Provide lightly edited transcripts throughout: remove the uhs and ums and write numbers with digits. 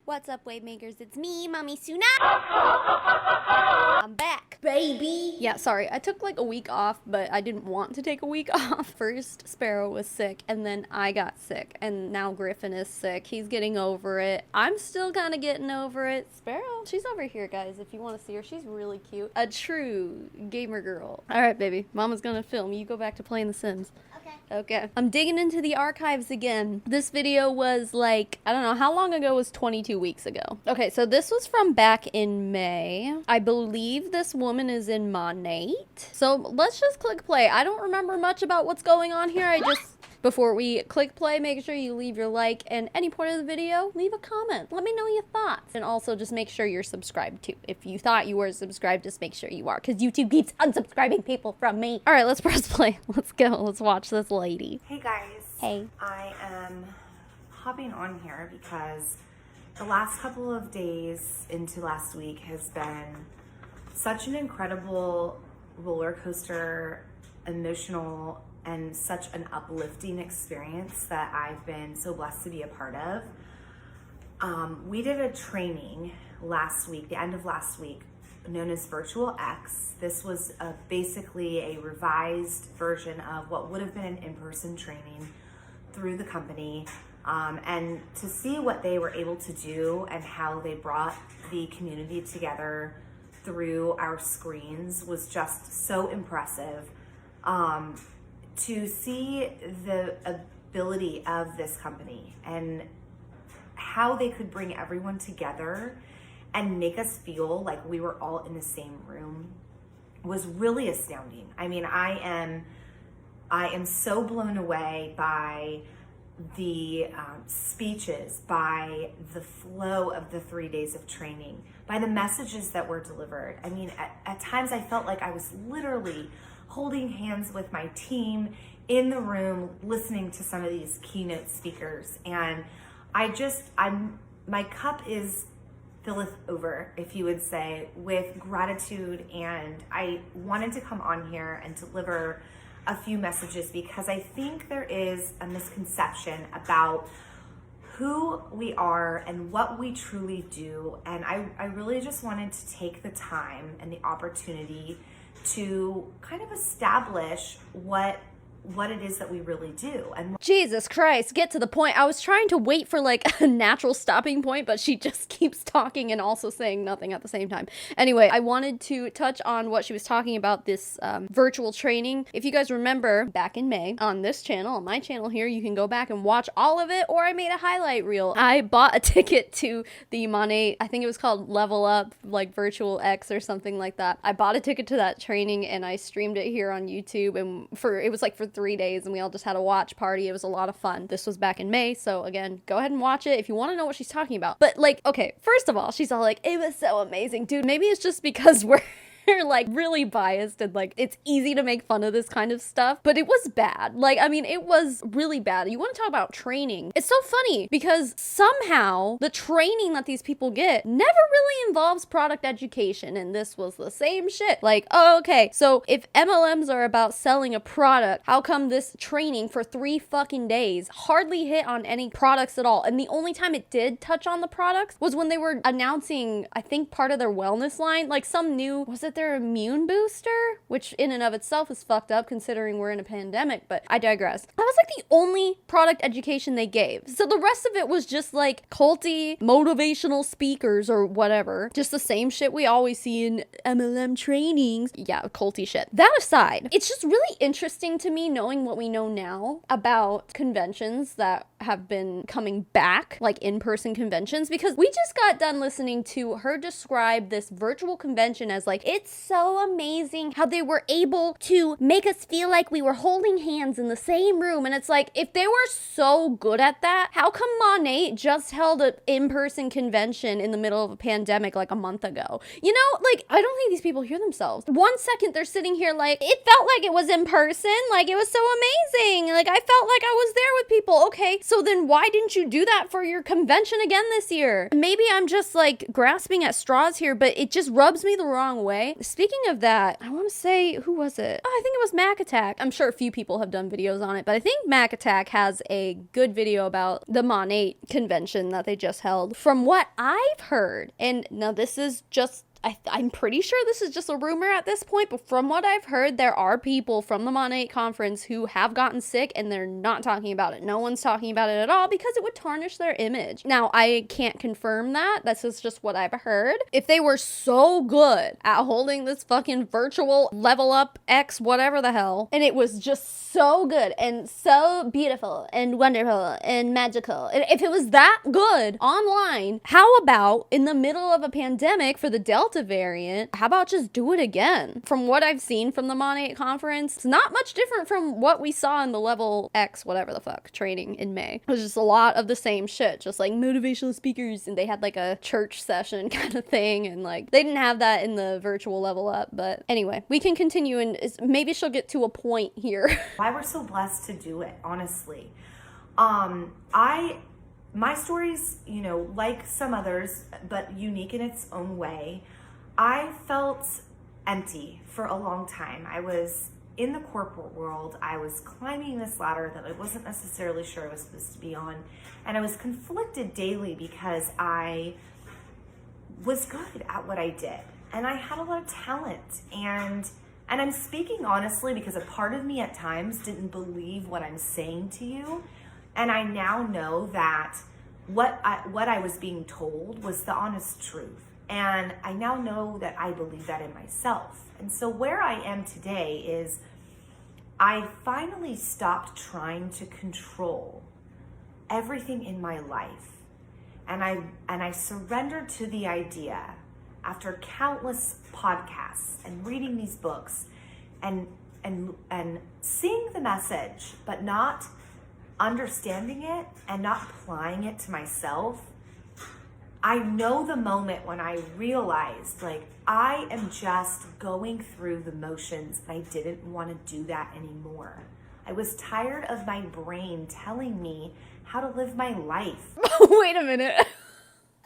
What's up, wave makers? It's me, Mommy Suna. I'm back, baby. Yeah, sorry. I took like a week off, but I didn't want to take a week off. First, Sparrow was sick, and then I got sick, and now Griffin is sick. He's getting over it. I'm still kind of getting over it. Sparrow, she's over here, guys, if you want to see her. She's really cute. A true gamer girl. All right, baby. Mama's gonna film. You go back to playing The Sims. Okay. I'm digging into the archives again. This video was like, I don't know, how long ago was 22 weeks ago? Okay, so this was from back in May. I believe this woman is in Monat. So let's just click play. I don't remember much about what's going on here. Before we click play, make sure you leave your like, and any point of the video, leave a comment. Let me know your thoughts. And also just make sure you're subscribed too. If you thought you were subscribed, just make sure you are, because YouTube keeps unsubscribing people from me. All right, let's press play. Let's go. Let's watch this lady. Hey guys. Hey. I am hopping on here because the last couple of days into last week has been such an incredible roller coaster, emotional, and such an uplifting experience that I've been so blessed to be a part of. We did a training last week, the end of last week, known as Virtual X. This was basically a revised version of what would have been an in-person training through the company. And to see what they were able to do and how they brought the community together through our screens was just so impressive. To see the ability of this company and how they could bring everyone together and make us feel like we were all in the same room was really astounding. I mean, I am so blown away by the speeches, by the flow of the 3 days of training, by the messages that were delivered. I mean, at times I felt like I was literally holding hands with my team in the room, listening to some of these keynote speakers. And my cup is filleth over, if you would say, with gratitude. And I wanted to come on here and deliver a few messages because I think there is a misconception about who we are and what we truly do. And I really just wanted to take the time and the opportunity to kind of establish what it is that we really do. And Jesus Christ, get to the point. I was trying to wait for like a natural stopping point, but she just keeps talking and also saying nothing at the same time. Anyway, I wanted to touch on what she was talking about, this virtual training. If you guys remember back in May on this channel, on my channel here, you can go back and watch all of it, or I made a highlight reel. I bought a ticket to the Monat, I think it was called Level Up, like Virtual X or something like that. I bought a ticket to that training and I streamed it here on YouTube, and it was like for 3 days, and we all just had a watch party. It was a lot of fun. This was back in May, so again, go ahead and watch it if you want to know what she's talking about. But like, okay, first of all, she's all like, it was so amazing. Dude, maybe it's just because we're like really biased and like it's easy to make fun of this kind of stuff, but it was bad. Like, I mean, it was really bad. You want to talk about training? It's so funny because somehow the training that these people get never really involves product education, and this was the same shit. Like, oh, okay, so if MLMs are about selling a product, how come this training for 3 fucking days hardly hit on any products at all? And the only time it did touch on the products was when they were announcing, I think, part of their wellness line, like some new, was it their immune booster, which in and of itself is fucked up considering we're in a pandemic, but I digress. That was like the only product education they gave. So the rest of it was just like culty motivational speakers or whatever, just the same shit we always see in MLM trainings. Yeah, culty shit. That aside, it's just really interesting to me knowing what we know now about conventions that have been coming back, like in-person conventions, because we just got done listening to her describe this virtual convention as like, it's so amazing how they were able to make us feel like we were holding hands in the same room. And it's like, if they were so good at that, how come Monat just held an in-person convention in the middle of a pandemic like a month ago? You know, like, I don't think these people hear themselves. 1 second they're sitting here like, it felt like it was in person, like it was so amazing, like I felt like I was there with people. Okay, So then why didn't you do that for your convention again this year? Maybe I'm just like grasping at straws here, but it just rubs me the wrong way. Speaking of that, I want to say, who was it? Oh, I think it was Mac Attack. I'm sure a few people have done videos on it, but I think Mac Attack has a good video about the Monat convention that they just held. From what I've heard, and now this is just I'm pretty sure this is just a rumor at this point, but from what I've heard, there are people from the Monat conference who have gotten sick and they're not talking about it. No one's talking about it at all because it would tarnish their image. Now, I can't confirm that. This is just what I've heard. If they were so good at holding this fucking virtual level up X whatever the hell, and it was just so good and so beautiful and wonderful and magical, and if it was that good online, how about in the middle of a pandemic for the Delta variant, how about just do it again? From what I've seen from the Monat conference, it's not much different from what we saw in the level X, whatever the fuck, training in May. It was just a lot of the same shit, just like motivational speakers, and they had like a church session kind of thing, and like they didn't have that in the virtual level up. But anyway, we can continue, and maybe she'll get to a point here. Why we're so blessed to do it, honestly. My story's, like some others, but unique in its own way. I felt empty for a long time. I was in the corporate world. I was climbing this ladder that I wasn't necessarily sure I was supposed to be on. And I was conflicted daily because I was good at what I did. And I had a lot of talent. And I'm speaking honestly because a part of me at times didn't believe what I'm saying to you. And I now know that what I was being told was the honest truth. And I now know that I believe that in myself. And so where I am today is I finally stopped trying to control everything in my life. And I surrendered to the idea, after countless podcasts and reading these books and seeing the message, but not understanding it and not applying it to myself. I know the moment when I realized, like, I am just going through the motions and I didn't want to do that anymore. I was tired of my brain telling me how to live my life. Wait a minute.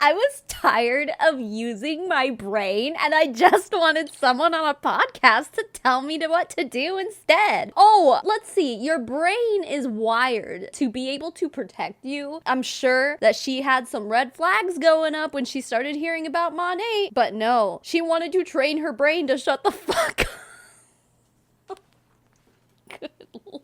I was tired of using my brain and I just wanted someone on a podcast to tell me what to do instead. Oh, let's see. Your brain is wired to be able to protect you. I'm sure that she had some red flags going up when she started hearing about Monat, but no, she wanted to train her brain to shut the fuck up. Good Lord.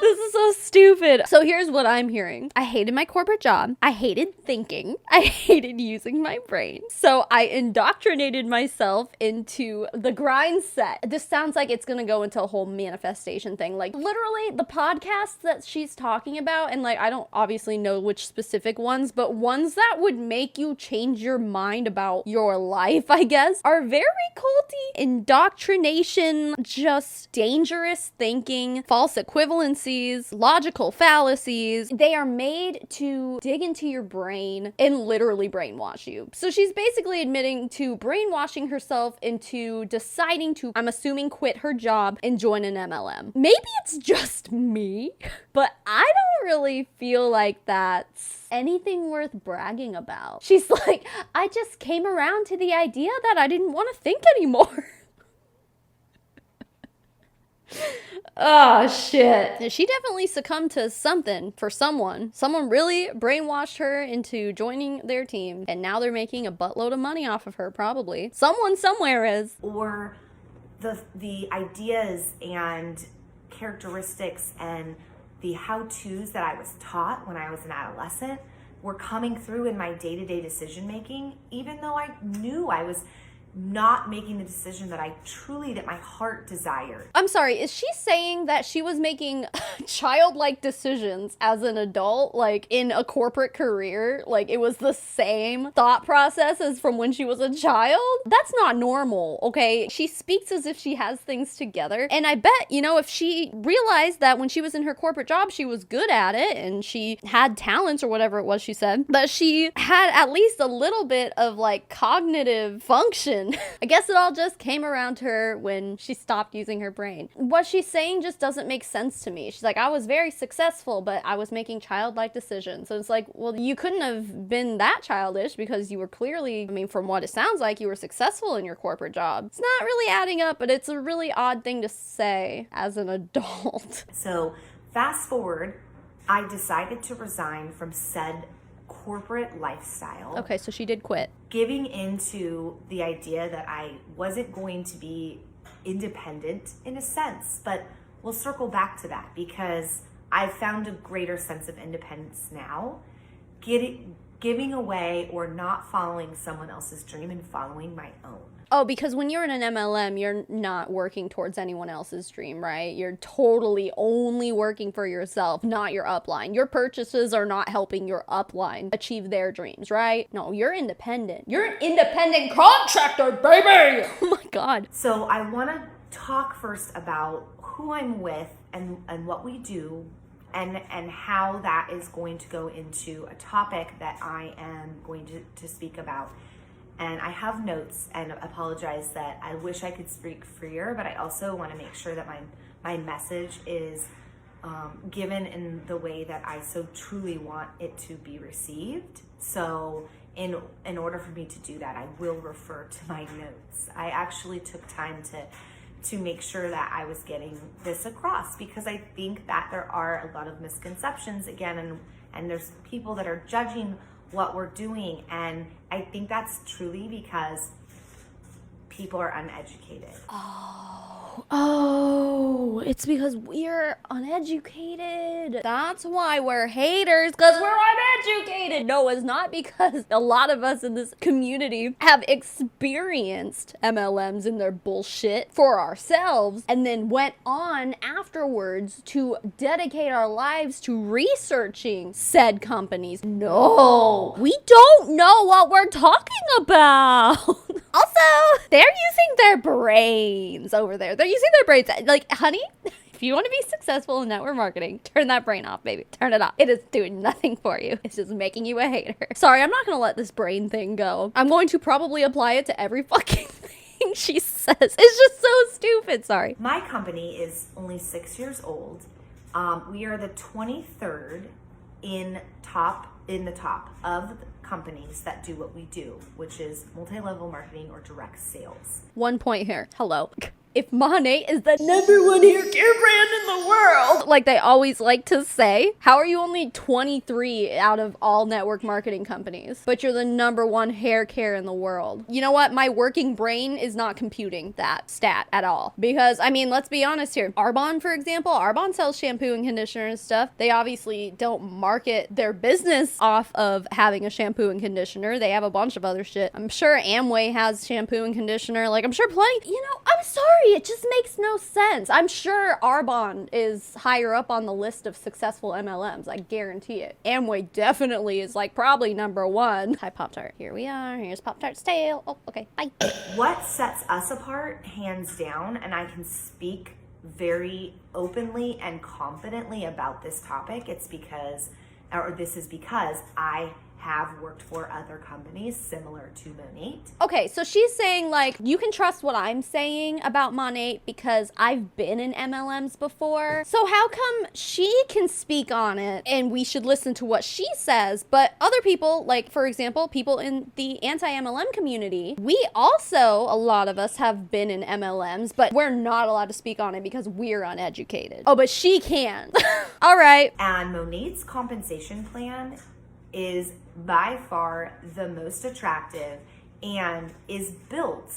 This is so stupid. So here's what I'm hearing. I hated my corporate job. I hated thinking. I hated using my brain. So I indoctrinated myself into the grind set. This sounds like it's gonna go into a whole manifestation thing. Like literally the podcasts that she's talking about, and like I don't obviously know which specific ones, but ones that would make you change your mind about your life, I guess, are very culty. Indoctrination, just dangerous thinking, false equivalencies, logical fallacies. They are made to dig into your brain and literally brainwash you. So she's basically admitting to brainwashing herself into deciding to, I'm assuming, quit her job and join an MLM. Maybe it's just me, but I don't really feel like that's anything worth bragging about. She's like, I just came around to the idea that I didn't want to think anymore. Oh, shit. She definitely succumbed to something for someone. Someone really brainwashed her into joining their team, and now they're making a buttload of money off of her, probably. Someone somewhere is. Or the ideas and characteristics and the how-tos that I was taught when I was an adolescent were coming through in my day-to-day decision-making, even though I knew I was not making the decision that my heart desired. I'm sorry, is she saying that she was making childlike decisions as an adult, like in a corporate career? Like it was the same thought process as from when she was a child? That's not normal, okay? She speaks as if she has things together. And I bet, if she realized that when she was in her corporate job, she was good at it and she had talents or whatever it was she said, but she had at least a little bit of like cognitive function then I guess it all just came around to her when she stopped using her brain. What she's saying just doesn't make sense to me. She's like, I was very successful, but I was making childlike decisions. So it's like, well, you couldn't have been that childish because you were clearly, I mean, from what it sounds like, you were successful in your corporate job. It's not really adding up, but it's a really odd thing to say as an adult. So fast forward, I decided to resign from said corporate lifestyle. Okay, so she did quit. Giving into the idea that I wasn't going to be independent in a sense, but we'll circle back to that because I've found a greater sense of independence now. Giving away or not following someone else's dream and following my own. Oh, because when you're in an MLM, you're not working towards anyone else's dream, right? You're totally only working for yourself, not your upline. Your purchases are not helping your upline achieve their dreams, right? No, you're independent. You're an independent contractor, baby! Oh my God. So I want to talk first about who I'm with and what we do and how that is going to go into a topic that I am going to speak about. And I have notes and apologize that I wish I could speak freer, but I also want to make sure that my message is given in the way that I so truly want it to be received. So in order for me to do that, I will refer to my notes. I actually took time to make sure that I was getting this across because I think that there are a lot of misconceptions again, and there's people that are judging what we're doing, and I think that's truly because people are uneducated. Oh, it's because we're uneducated. That's why we're haters, because we're uneducated. No, it's not because a lot of us in this community have experienced MLMs and their bullshit for ourselves and then went on afterwards to dedicate our lives to researching said companies. No, we don't know what we're talking about. Also, they're using their brains over there. They're using their brains. Like, honey, if you want to be successful in network marketing, turn that brain off, baby. Turn it off. It is doing nothing for you. It's just making you a hater. Sorry, I'm not going to let this brain thing go. I'm going to probably apply it to every fucking thing she says. It's just so stupid. Sorry. My company is only 6 years old. We are the 23rd in the top of companies that do what we do, which is multi-level marketing or direct sales. 1 point here. Hello. If Monat is the #1 hair care brand in the world, like they always like to say, how are you only 23 out of all network marketing companies, but you're the #1 hair care in the world? You know what? My working brain is not computing that stat at all. Because, I mean, let's be honest here. Arbonne, for example, Arbonne sells shampoo and conditioner and stuff. They obviously don't market their business off of having a shampoo and conditioner. They have a bunch of other shit. I'm sure Amway has shampoo and conditioner. Like, I'm sure plenty. You know, I'm sorry. It just makes no sense. I'm sure Arbonne is higher up on the list of successful MLMs. I guarantee it. Amway definitely is like probably #1. Hi, Pop-Tart. Here we are. Here's Pop-Tart's tail. Oh, okay. Bye. What sets us apart, hands down, and I can speak very openly and confidently about this topic, this is because I have worked for other companies similar to Monat. Okay, so she's saying, like, you can trust what I'm saying about Monat because I've been in MLMs before. So how come she can speak on it and we should listen to what she says, but other people, like, for example, people in the anti-MLM community, we also, a lot of us have been in MLMs, but we're not allowed to speak on it because we're uneducated. Oh, but she can. All right. And Monat's compensation plan is by far the most attractive and is built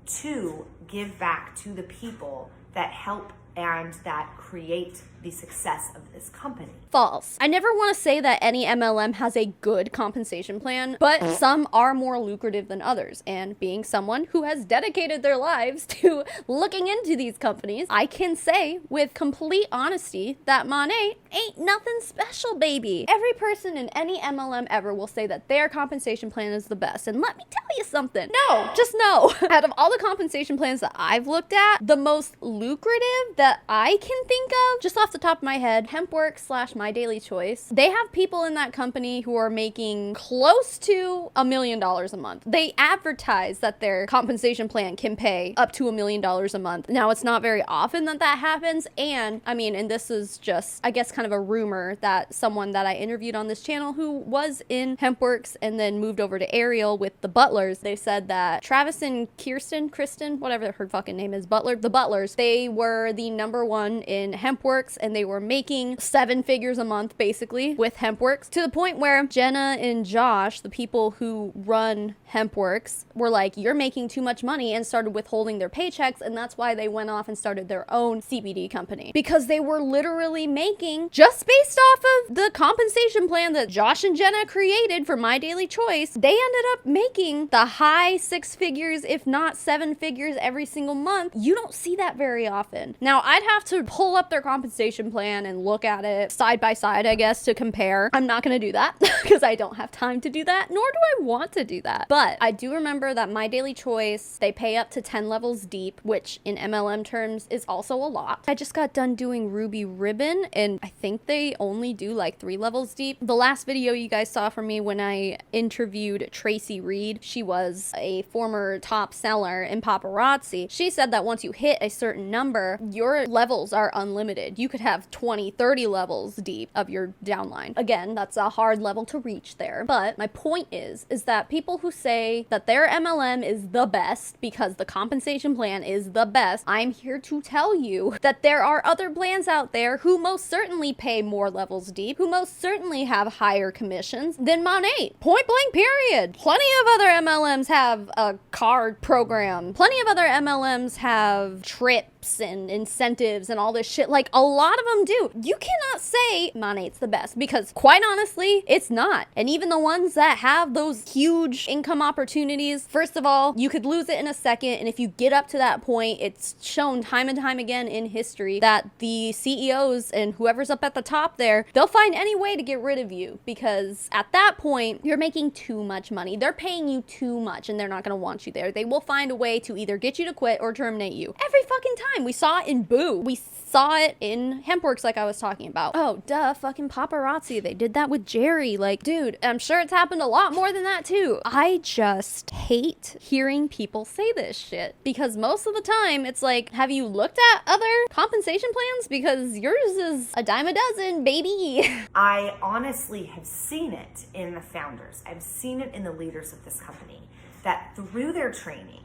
to give back to the people that help and that create the success of this company. False. I never want to say that any MLM has a good compensation plan, but some are more lucrative than others. And being someone who has dedicated their lives to looking into these companies, I can say with complete honesty that Monat ain't nothing special, baby. Every person in any MLM ever will say that their compensation plan is the best. And let me tell you something. No, just no. Out of all the compensation plans that I've looked at, the most lucrative that I can think of, just off the top of my head, Hempworks / My Daily Choice. They have people in that company who are making close to $1 million a month. They advertise that their compensation plan can pay up to $1 million a month. Now, it's not very often that that happens. And I mean, and this is just, I guess, kind of a rumor that someone that I interviewed on this channel who was in Hempworks and then moved over to Ariel with the Butlers, they said that Travis and Kristen, whatever her fucking name is, the Butlers, they were the #1 in Hempworks and they were making 7 figures a month basically with Hempworks, to the point where Jenna and Josh, the people who run Hempworks, were like, you're making too much money, and started withholding their paychecks, and that's why they went off and started their own CBD company, because they were literally making, just based off of the compensation plan that Josh and Jenna created for My Daily Choice, they ended up making the high 6 figures, if not 7 figures every single month. You don't see that very often. Now, I'd have to pull up their compensation plan and look at it side by side, I guess, to compare. I'm not going to do that because I don't have time to do that, nor do I want to do that. But I do remember that My Daily Choice, they pay up to 10 levels deep, which in MLM terms is also a lot. I just got done doing Ruby Ribbon, and I think they only do like 3 levels deep. The last video you guys saw from me when I interviewed Tracy Reed, she was a former top seller in paparazzi. She said that once you hit a certain number, your levels are unlimited. You could have 20, 30 levels deep of your downline. Again, that's a hard level to reach there. But my point is that people who say that their MLM is the best because the compensation plan is the best, I'm here to tell you that there are other plans out there who most certainly pay more levels deep, who most certainly have higher commissions than Monat. Point blank period. Plenty of other MLMs have a card program. Plenty of other MLMs have trips and incentives and all this shit. Like, a lot of them do. You cannot say Monat's the best, because quite honestly, it's not. And even the ones that have those huge income opportunities, first of all, you could lose it in a second. And if you get up to that point, it's shown time and time again in history that the CEOs and whoever's up at the top there, they'll find any way to get rid of you, because at that point, you're making too much money. They're paying you too much and they're not going to want you there. They will find a way to either get you to quit or terminate you. Every fucking time. We saw it in Boo. We saw it in Hempworks, like I was talking about. Oh, duh, fucking paparazzi. They did that with Jerry. Like, dude, I'm sure it's happened a lot more than that too. I just hate hearing people say this shit, because most of the time it's like, have you looked at other compensation plans? Because yours is a dime a dozen, baby. I honestly have seen it in the founders. I've seen it in the leaders of this company, that through their training,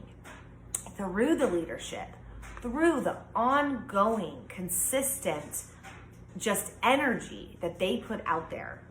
through the leadership, through the ongoing, consistent, just energy that they put out there,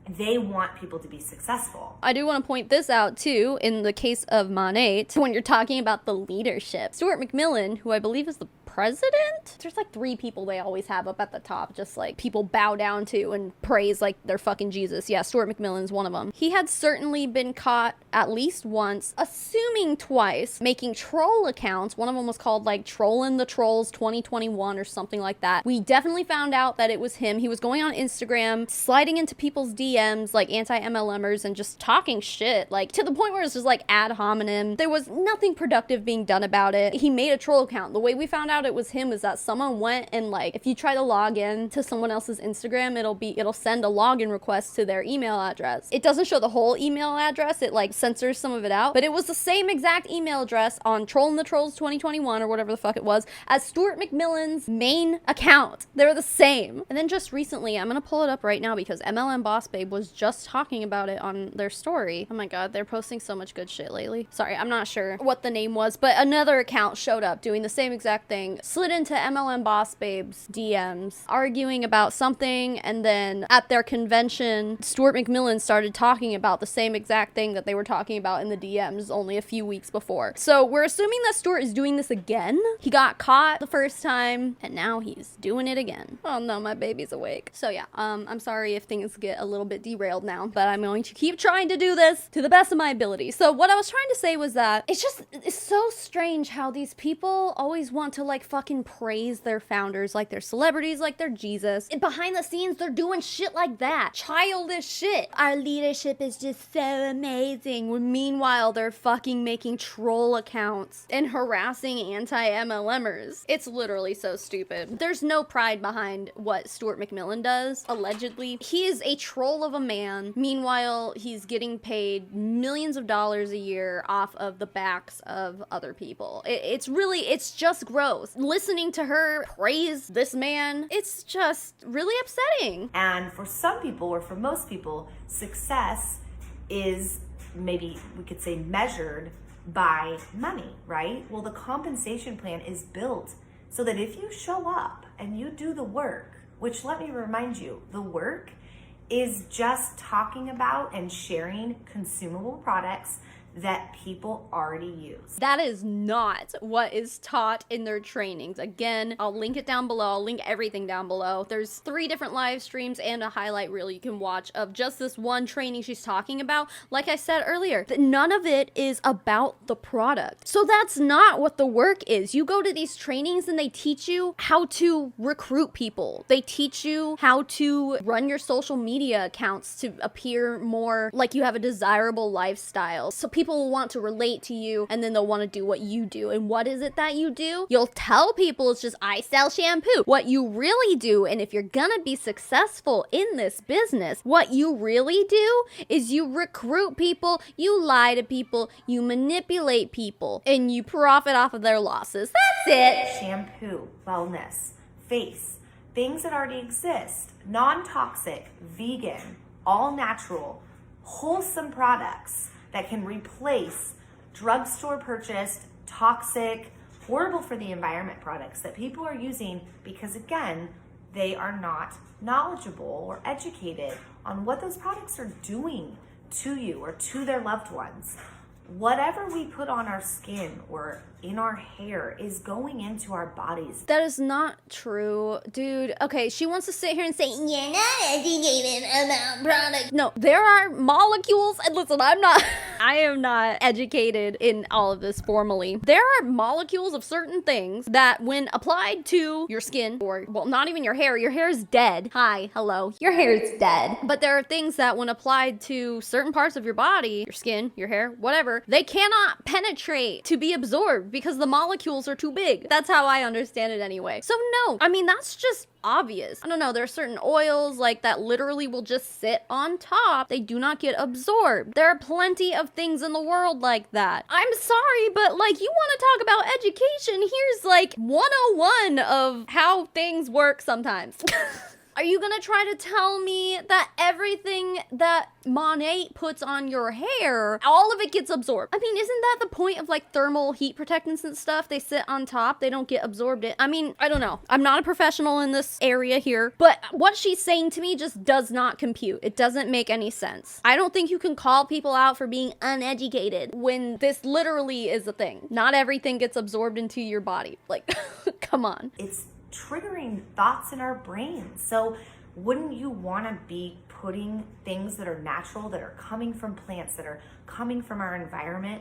they want people to be successful. I do want to point this out too, in the case of Monat, when you're talking about the leadership. Stuart McMillan, who I believe is the president? There's like 3 people they always have up at the top, just like people bow down to and praise like they're fucking Jesus. Yeah, Stuart McMillan's one of them. He had certainly been caught at least once, assuming twice, making troll accounts. One of them was called like Trollin' the Trolls 2021 or something like that. We definitely found out that it was him. He was going on Instagram, sliding into people's DMs like anti-MLMers and just talking shit, like to the point where it's just like ad hominem. There was nothing productive being done about it. He made a troll account. The way we found out it was him is that someone went and, like, if you try to log in to someone else's Instagram, it'll send a login request to their email address. It doesn't show the whole email address. It like censors some of it out, but it was the same exact email address on Trollin' the Trolls 2021 or whatever the fuck it was as Stuart McMillan's main account. They're the same. And then just recently, I'm gonna pull it up right now because MLM Boss Babe was just talking about it on their story. Oh my god, they're posting so much good shit lately. Sorry, I'm not sure what the name was, but another account showed up doing the same exact thing, slid into MLM Boss Babe's DMs, arguing about something, and then at their convention, Stuart McMillan started talking about the same exact thing that they were talking about in the DMs only a few weeks before. So we're assuming that Stuart is doing this again. He got caught the first time, and now he's doing it again. Oh no, my baby's awake. So yeah, I'm sorry if things get a little bit derailed now, but I'm going to keep trying to do this to the best of my ability. So what I was trying to say was that it's so strange how these people always want to like like fucking praise their founders like they're celebrities, like they're Jesus. And behind the scenes, they're doing shit like that. Childish shit. Our leadership is just so amazing. When meanwhile, they're fucking making troll accounts and harassing anti-MLMers. It's literally so stupid. There's no pride behind what Stuart McMillan does, allegedly. He is a troll of a man. Meanwhile, he's getting paid millions of dollars a year off of the backs of other people. It's just gross. Listening to her praise this man, it's just really upsetting. And for some people, or for most people, success is, maybe we could say, measured by money, right? Well, the compensation plan is built so that if you show up and you do the work, which, let me remind you, the work is just talking about and sharing consumable products that people already use. That is not what is taught in their trainings. Again, I'll link it down below. I'll link everything down below. There's 3 different live streams and a highlight reel you can watch of just this one training she's talking about. Like I said earlier, that none of it is about the product. So that's not what the work is. You go to these trainings and they teach you how to recruit people. They teach you how to run your social media accounts to appear more like you have a desirable lifestyle. So people will want to relate to you, and then they'll want to do what you do. And what is it that you do? You'll tell people it's just, I sell shampoo. What you really do, and if you're gonna be successful in this business, what you really do is you recruit people, you lie to people, you manipulate people, and you profit off of their losses. That's it. Shampoo, wellness, face, things that already exist, non-toxic, vegan, all natural, wholesome products that can replace drugstore purchased, toxic, horrible for the environment products that people are using because, again, they are not knowledgeable or educated on what those products are doing to you or to their loved ones. Whatever we put on our skin or in our hair is going into our bodies. That is not true, dude. Okay, she wants to sit here and say, you're not educated about product. No, there are molecules, and listen, I am not educated in all of this formally. There are molecules of certain things that when applied to your skin, or, well, not even your hair is dead. Hi, hello, your hair is dead. But there are things that when applied to certain parts of your body, your skin, your hair, whatever, they cannot penetrate to be absorbed because the molecules are too big. That's how I understand it anyway. So no, I mean, that's just obvious. I don't know, there are certain oils like that literally will just sit on top. They do not get absorbed. There are plenty of things in the world like that. I'm sorry, but like, you want to talk about education, here's like 101 of how things work sometimes. Are you gonna try to tell me that everything that Monat puts on your hair, all of it gets absorbed? I mean, isn't that the point of like thermal heat protectants and stuff? They sit on top, they don't get absorbed. I mean, I don't know. I'm not a professional in this area here, but what she's saying to me just does not compute. It doesn't make any sense. I don't think you can call people out for being uneducated when this literally is a thing. Not everything gets absorbed into your body. Like, come on. It's triggering thoughts in our brains. So wouldn't you want to be putting things that are natural, that are coming from plants, that are coming from our environment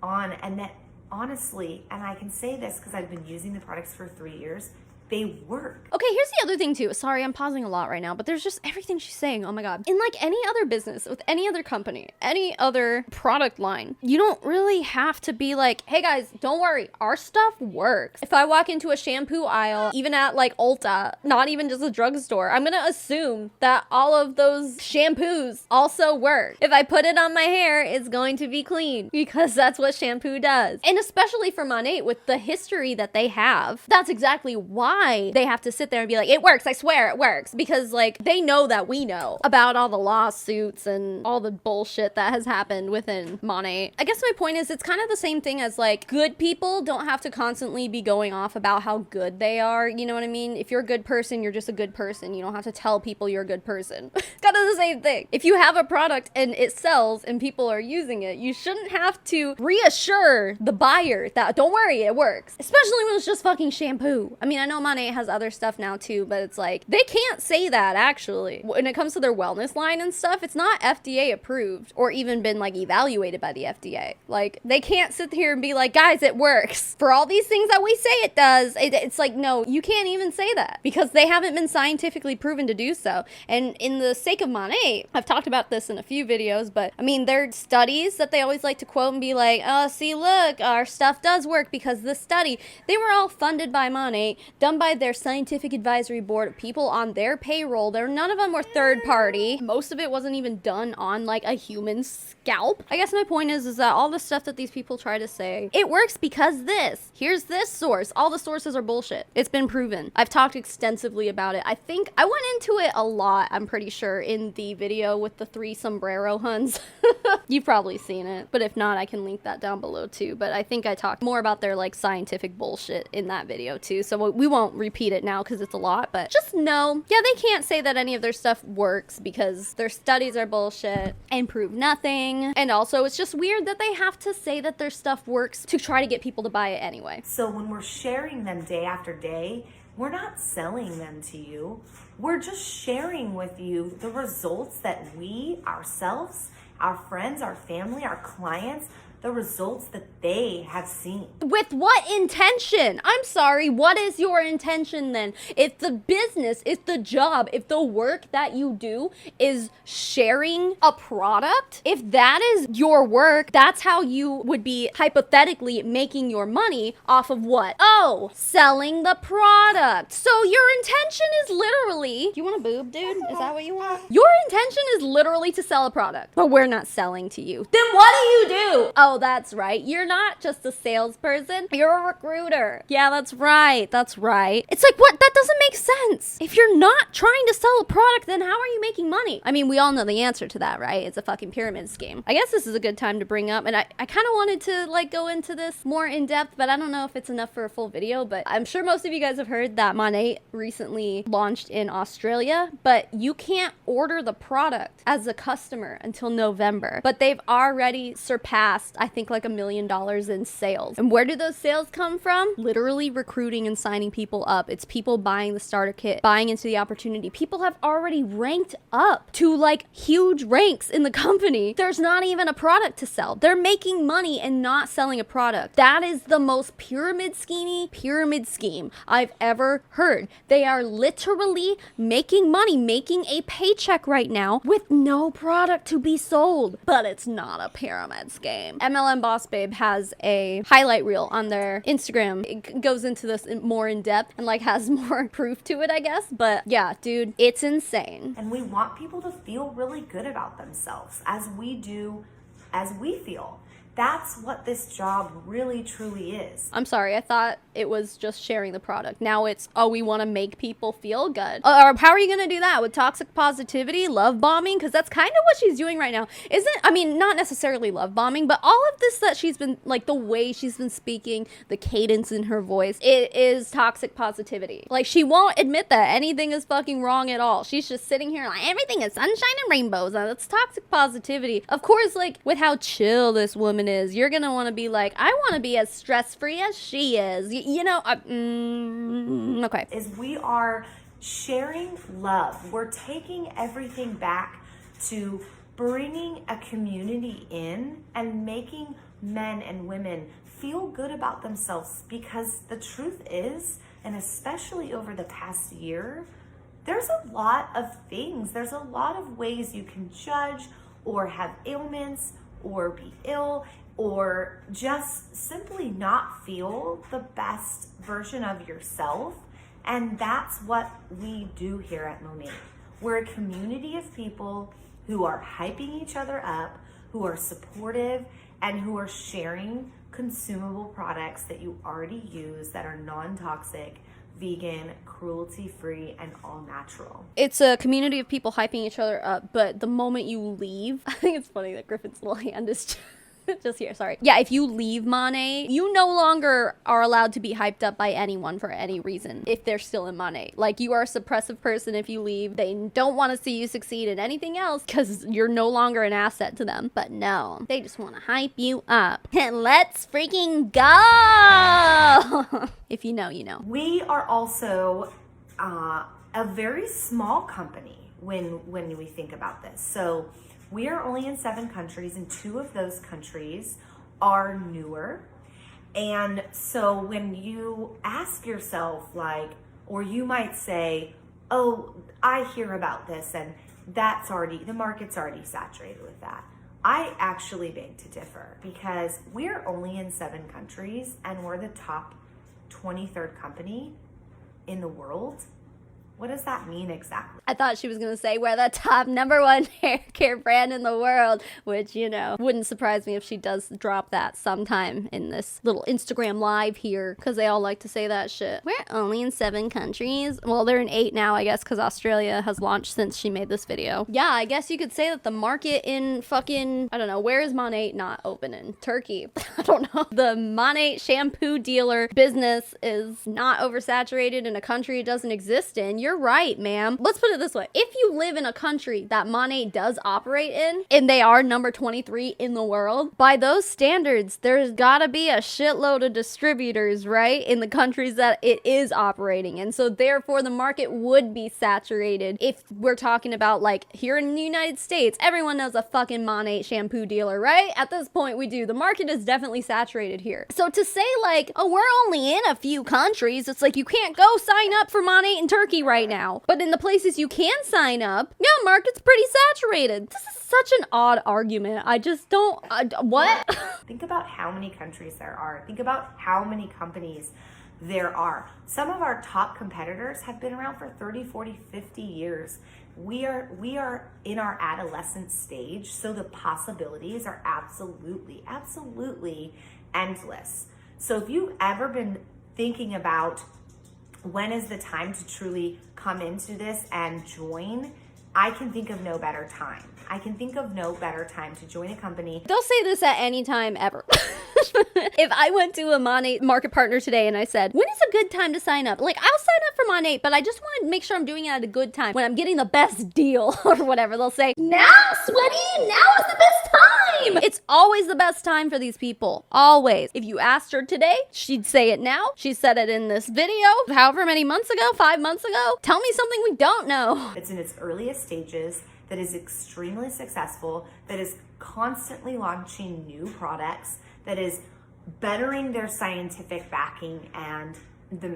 on, and that honestly, and I can say this because I've been using the products for 3 years, they work. Okay, here's the other thing too. Sorry, I'm pausing a lot right now, but there's just everything she's saying. Oh my God. In like any other business, with any other company, any other product line, you don't really have to be like, hey guys, don't worry, our stuff works. If I walk into a shampoo aisle, even at like Ulta, not even just a drugstore, I'm gonna assume that all of those shampoos also work. If I put it on my hair, it's going to be clean because that's what shampoo does. And especially for Monat, with the history that they have, that's exactly why they have to sit there and be like, it works, I swear it works, because like they know that we know about all the lawsuits and all the bullshit that has happened within Monat. I guess my point is, it's kind of the same thing as like, good people don't have to constantly be going off about how good they are, you know what I mean? If you're a good person, you're just a good person. You don't have to tell people you're a good person. It's kind of the same thing. If you have a product and it sells and people are using it, you shouldn't have to reassure the buyer that, don't worry, it works. Especially when it's just fucking shampoo. I mean, I know Monat has other stuff now too, but it's like, they can't say that actually. When it comes to their wellness line and stuff, it's not FDA approved or even been like evaluated by the FDA. Like, they can't sit here and be like, guys, it works for all these things that we say it does. It's like, no, you can't even say that because they haven't been scientifically proven to do so. And in the sake of Monat, I've talked about this in a few videos, but I mean, there are studies that they always like to quote and be like, oh, see, look, our stuff does work because this study, they were all funded by Monat, done by their scientific advisory board of people on their payroll. None of them were third party. Most of it wasn't even done on like a human scalp. I guess my point is that all the stuff that these people try to say, it works because this. Here's this source. All the sources are bullshit. It's been proven. I've talked extensively about it. I think I went into it a lot, I'm pretty sure, in the video with the 3 sombrero huns. You've probably seen it, but if not, I can link that down below too. But I think I talked more about their like scientific bullshit in that video too, so we won't repeat it now because it's a lot, but just know, yeah, they can't say that any of their stuff works because their studies are bullshit and prove nothing. And also, it's just weird that they have to say that their stuff works to try to get people to buy it anyway. So when we're sharing them day after day, we're not selling them to you. We're just sharing with you the results that we ourselves, our friends, our family, our clients, the results that they have seen. With what intention? I'm sorry, what is your intention then? If the business, if the job, if the work that you do is sharing a product, if that is your work, that's how you would be hypothetically making your money off of what? Oh, selling the product. So your intention is literally, you want a boob, dude? Is that what you want? Your intention is literally to sell a product, but we're not selling to you. Then what do you do? Oh, that's right. You're not just a salesperson. You're a recruiter. Yeah, that's right. That's right. It's like, what? That doesn't make sense. If you're not trying to sell a product, then how are you making money? I mean, we all know the answer to that, right? It's a fucking pyramid scheme. I guess this is a good time to bring up, and I kind of wanted to like go into this more in depth, but I don't know if it's enough for a full video, but I'm sure most of you guys have heard that Monat recently launched in Australia, but you can't order the product as a customer until November, but they've already surpassed, I think, like $1 million in sales. And where do those sales come from? Literally recruiting and signing people up. It's people buying the starter kit, buying into the opportunity. People have already ranked up to like huge ranks in the company. There's not even a product to sell. They're making money and not selling a product. That is the most pyramid scheme I've ever heard. They are literally making money, making a paycheck right now with no product to be sold. But it's not a pyramid scheme. MLM Boss Babe has a highlight reel on their Instagram. It goes into this more in depth and like has more proof to it, I guess. But yeah, dude, it's insane. And we want people to feel really good about themselves as we do, as we feel. That's what this job really truly is. I'm sorry, I thought it was just sharing the product. Now it's, oh, we want to make people feel good. Or how are you going to do that? With toxic positivity, love bombing? Because that's kind of what she's doing right now. I mean, not necessarily love bombing, but all of this that she's been, like the way she's been speaking, the cadence in her voice, it is toxic positivity. Like, she won't admit that anything is fucking wrong at all. She's just sitting here like, everything is sunshine and rainbows. That's toxic positivity. Of course, like, with how chill this woman is, you're gonna want to be like, I want to be as stress-free as she is. Okay. Is we are sharing love. We're taking everything back to bringing a community in and making men and women feel good about themselves, because the truth is, and especially over the past year, there's a lot of things. There's a lot of ways you can judge or have ailments or be ill or just simply not feel the best version of yourself. And that's what we do here at Monat. We're a community of people who are hyping each other up, who are supportive, and who are sharing consumable products that you already use that are non-toxic, vegan, cruelty-free, and all natural. It's a community of people hyping each other up, but the moment you leave, I think it's funny that Griffin's little hand is Just here, sorry. Yeah, if you leave Monat, you no longer are allowed to be hyped up by anyone for any reason if they're still in Monat. Like, you are a suppressive person if you leave. They don't want to see you succeed in anything else because you're no longer an asset to them. But no, they just want to hype you up. And let's freaking go! If you know, you know. We are also a very small company when we think about this. So we are only in 7 countries, and 2 of those countries are newer. And so when you ask yourself, like, or you might say, oh, I hear about this and that's already, the market's already saturated with that. I actually beg to differ because we're only in 7 countries and we're the top 23rd company in the world. What does that mean exactly? I thought she was going to say we're the top #1 hair care brand in the world, which, you know, wouldn't surprise me if she does drop that sometime in this little Instagram live here, because they all like to say that shit. We're only in 7 countries. Well, they're in 8 now, I guess, because Australia has launched since she made this video. Yeah, I guess you could say that the market in fucking, I don't know, where is Monat not open in? Turkey. I don't know. The Monat shampoo dealer business is not oversaturated in a country it doesn't exist in. You're right, ma'am. Let's put it this way. If you live in a country that Monat does operate in, and they are number 23 in the world, by those standards, there's gotta be a shitload of distributors, right? In the countries that it is operating in. So therefore, the market would be saturated. If we're talking about, like, here in the United States, everyone knows a fucking Monat shampoo dealer, right? At this point, we do. The market is definitely saturated here. So to say, like, oh, we're only in a few countries, it's like you can't go sign up for Monat in Turkey right now. But in the places you can sign up, yeah, market's pretty saturated. This is such an odd argument. I just don't, what? Think about how many countries there are. Think about how many companies there are. Some of our top competitors have been around for 30, 40, 50 years. We are in our adolescent stage, so the possibilities are absolutely endless. So if you've ever been thinking about when is the time to truly come into this and join, I can think of no better time. I can think of no better time to join a company. They'll say this at any time ever. If I went to a Monat market partner today and I said, when is a good time to sign up? Like, I'll sign up for Monat, but I just want to make sure I'm doing it at a good time when I'm getting the best deal or whatever. They'll say, now, sweaty, now is the best time. It's always the best time for these people. Always. If you asked her today, she'd say it now. She said it in this video, however many months ago, 5 months ago. Tell me something we don't know. It's in its earliest stages, that is extremely successful, that is constantly launching new products, that is bettering their scientific backing and the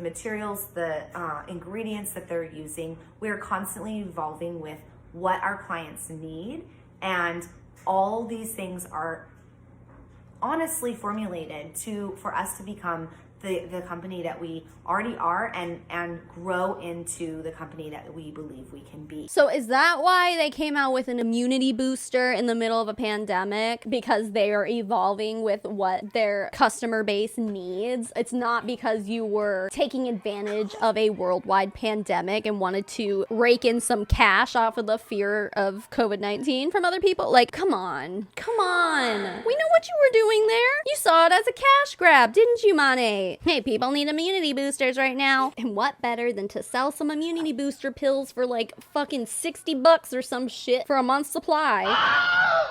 materials, the ingredients that they're using. We're constantly evolving with what our clients need, and all these things are honestly formulated for us to become the company that we already are and grow into the company that we believe we can be. So is that why they came out with an immunity booster in the middle of a pandemic? Because they are evolving with what their customer base needs? It's not because you were taking advantage of a worldwide pandemic and wanted to rake in some cash off of the fear of COVID-19 from other people? Like, come on. Come on. We know what you were doing there. You saw it as a cash grab, didn't you, Monat? Hey, people need immunity boosters right now. And what better than to sell some immunity booster pills for like fucking $60 or some shit for a month's supply?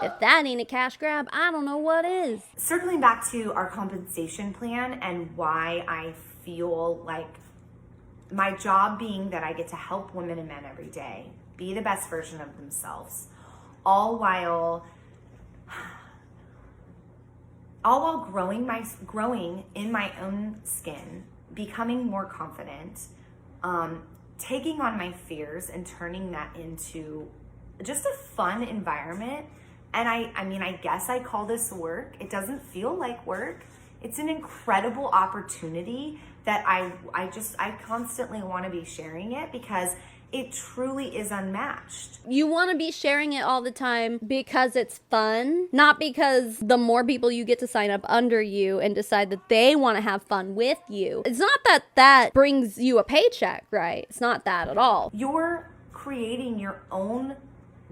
If that ain't a cash grab, I don't know what is. Circling back to our compensation plan and why I feel like my job being that I get to help women and men every day be the best version of themselves, all while growing in my own skin, becoming more confident, taking on my fears and turning that into just a fun environment. And I mean, I guess I call this work. It doesn't feel like work. It's an incredible opportunity that I constantly want to be sharing it because it truly is unmatched. You want to be sharing it all the time because it's fun, not because the more people you get to sign up under you and decide that they want to have fun with you. It's not that that brings you a paycheck, right? It's not that at all. You're creating your own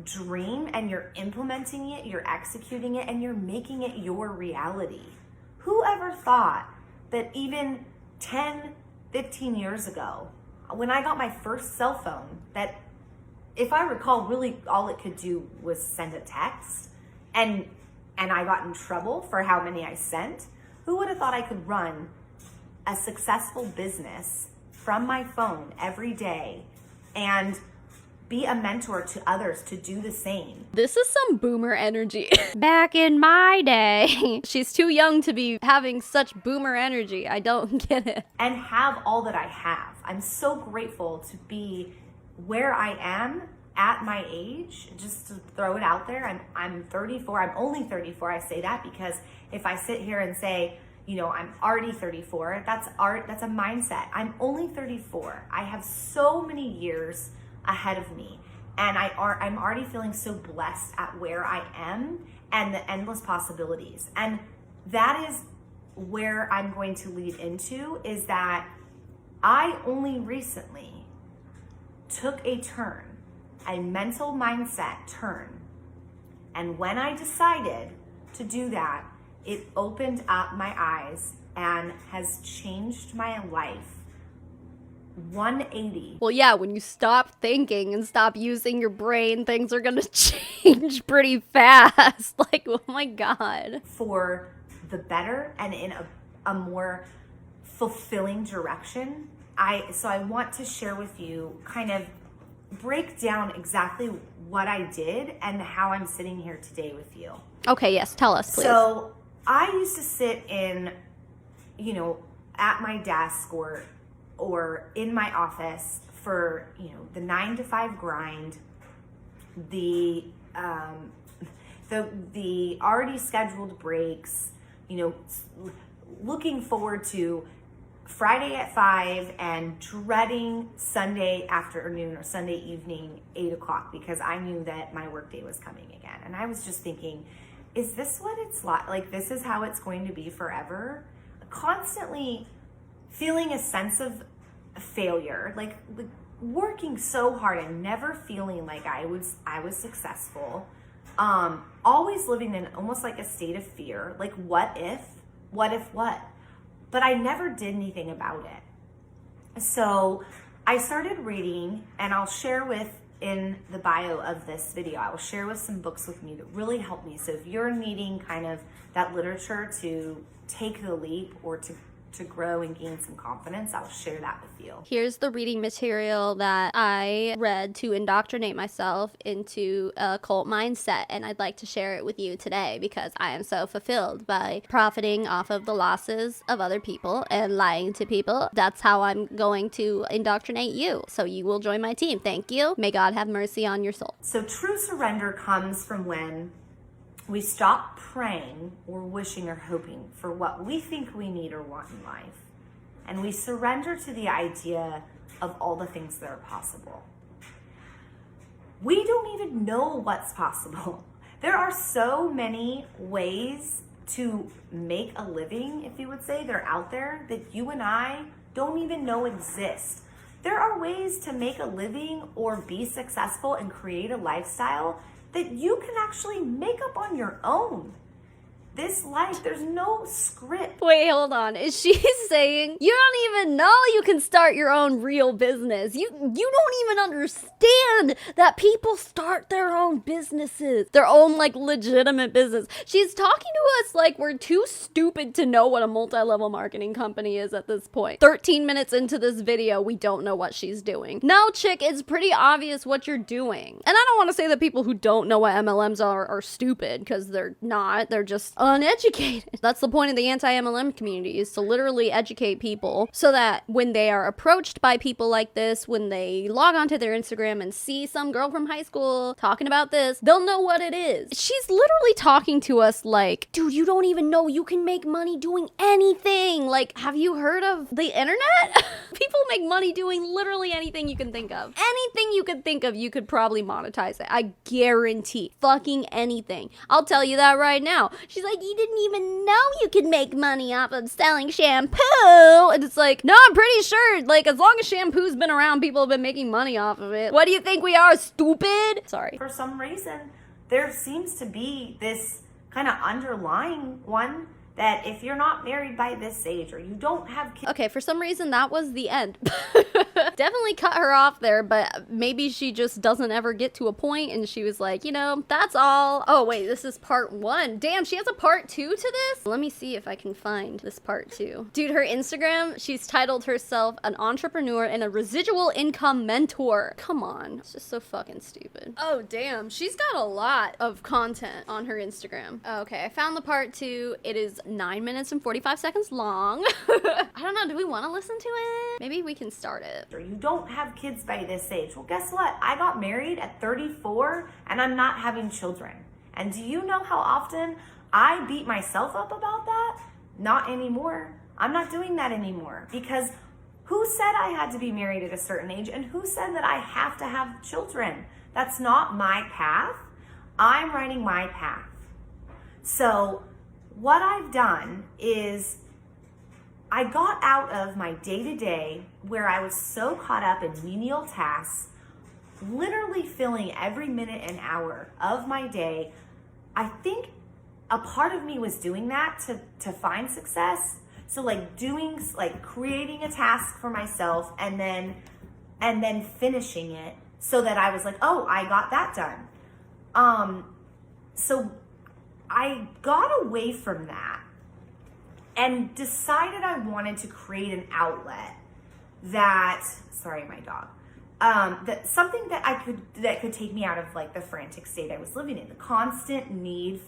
dream and you're implementing it, you're executing it, and you're making it your reality. Who ever thought that even 10, 15 years ago, when I got my first cell phone, that if I recall, really all it could do was send a text, and I got in trouble for how many I sent. Who would have thought I could run a successful business from my phone every day and be a mentor to others to do the same? This is some boomer energy. Back in my day. She's too young to be having such boomer energy. I don't get it. And have all that I have. I'm so grateful to be where I am at my age. Just to throw it out there, I'm 34. I'm only 34. I say that because if I sit here and say, you know, I'm already 34, that's a mindset. I'm only 34. I have so many years ahead of me, and I'm already feeling so blessed at where I am and the endless possibilities. And that is where I'm going to lead into, is that I only recently took a turn, a mental mindset turn. And when I decided to do that, it opened up my eyes and has changed my life 180. Well, yeah, when you stop thinking and stop using your brain, things are gonna change pretty fast. Like, oh my God. For the better and in a more fulfilling direction. So I want to share with you, kind of break down exactly what I did and how I'm sitting here today with you. Okay, yes, tell us, please. So I used to sit in, you know, at my desk or in my office for, you know, the 9 to 5 grind, the already scheduled breaks, you know, looking forward to Friday at 5 and dreading Sunday afternoon or Sunday evening, 8 o'clock, because I knew that my workday was coming again. And I was just thinking, is this what it's like? Like, this is how it's going to be forever? Constantly feeling a sense of failure, like working so hard and never feeling like I was successful. Always living in almost like a state of fear, like what if what? But I never did anything about it. So I started reading, and I'll share in the bio of this video, I will share with some books with me that really helped me. So if you're needing kind of that literature to take the leap or to grow and gain some confidence, I'll share that with you. Here's the reading material that I read to indoctrinate myself into a cult mindset, and I'd like to share it with you today because I am so fulfilled by profiting off of the losses of other people and lying to people. That's how I'm going to indoctrinate you, so you will join my team. Thank you. May God have mercy on your soul. So true surrender comes from when we stop praying or wishing or hoping for what we think we need or want in life, and we surrender to the idea of all the things that are possible. We don't even know what's possible. There are so many ways to make a living, if you would say, they're out there that you and I don't even know exist. There are ways to make a living or be successful and create a lifestyle that you can actually make up on your own. This life, there's no script. Wait, hold on. Is she saying you don't even know you can start your own real business? You don't even understand that people start their own businesses, their own like legitimate business. She's talking to us like we're too stupid to know what a multi-level marketing company is at this point. 13 minutes into this video, we don't know what she's doing. No, chick, it's pretty obvious what you're doing. And I don't want to say that people who don't know what MLMs are stupid, because they're not. They're just uneducated. That's the point of the anti-MLM community, is to literally educate people so that when they are approached by people like this, when they log onto their Instagram and see some girl from high school talking about this, they'll know what it is. She's literally talking to us like, dude, you don't even know you can make money doing anything. Like, have you heard of the internet? People make money doing literally anything you can think of. Anything you could think of, you could probably monetize it. I guarantee. Fucking anything. I'll tell you that right now. She's like, like, you didn't even know you could make money off of selling shampoo. And it's like, no, I'm pretty sure, like, as long as shampoo's been around, people have been making money off of it. What do you think we are, stupid? Sorry. For some reason, there seems to be this kind of underlying one that if you're not married by this age or you don't have kids. Okay, for some reason that was the end. Definitely cut her off there, but maybe she just doesn't ever get to a point and she was like, you know, that's all. Oh wait, this is part 1. Damn, she has a part 2 to this? Let me see if I can find this part 2. Dude, her Instagram, she's titled herself an entrepreneur and a residual income mentor. Come on, it's just so fucking stupid. Oh damn, she's got a lot of content on her Instagram. Okay, I found the part 2. It is 9 minutes and 45 seconds long. I don't know, do we want to listen to it? Maybe we can start it. Or you don't have kids by this age. Well, guess what? I got married at 34 and I'm not having children. And do you know how often I beat myself up about that? Not anymore. I'm not doing that anymore because who said I had to be married at a certain age and who said that I have to have children? That's not my path. I'm writing my path. So what I've done is I got out of my day-to-day where I was so caught up in menial tasks, literally filling every minute and hour of my day. I think a part of me was doing that to find success. So creating a task for myself and then finishing it so that I was like, oh, I got that done. So I got away from that and decided I wanted to create an outlet that, sorry, my dog, that something that could take me out of like the frantic state I was living in, the constant need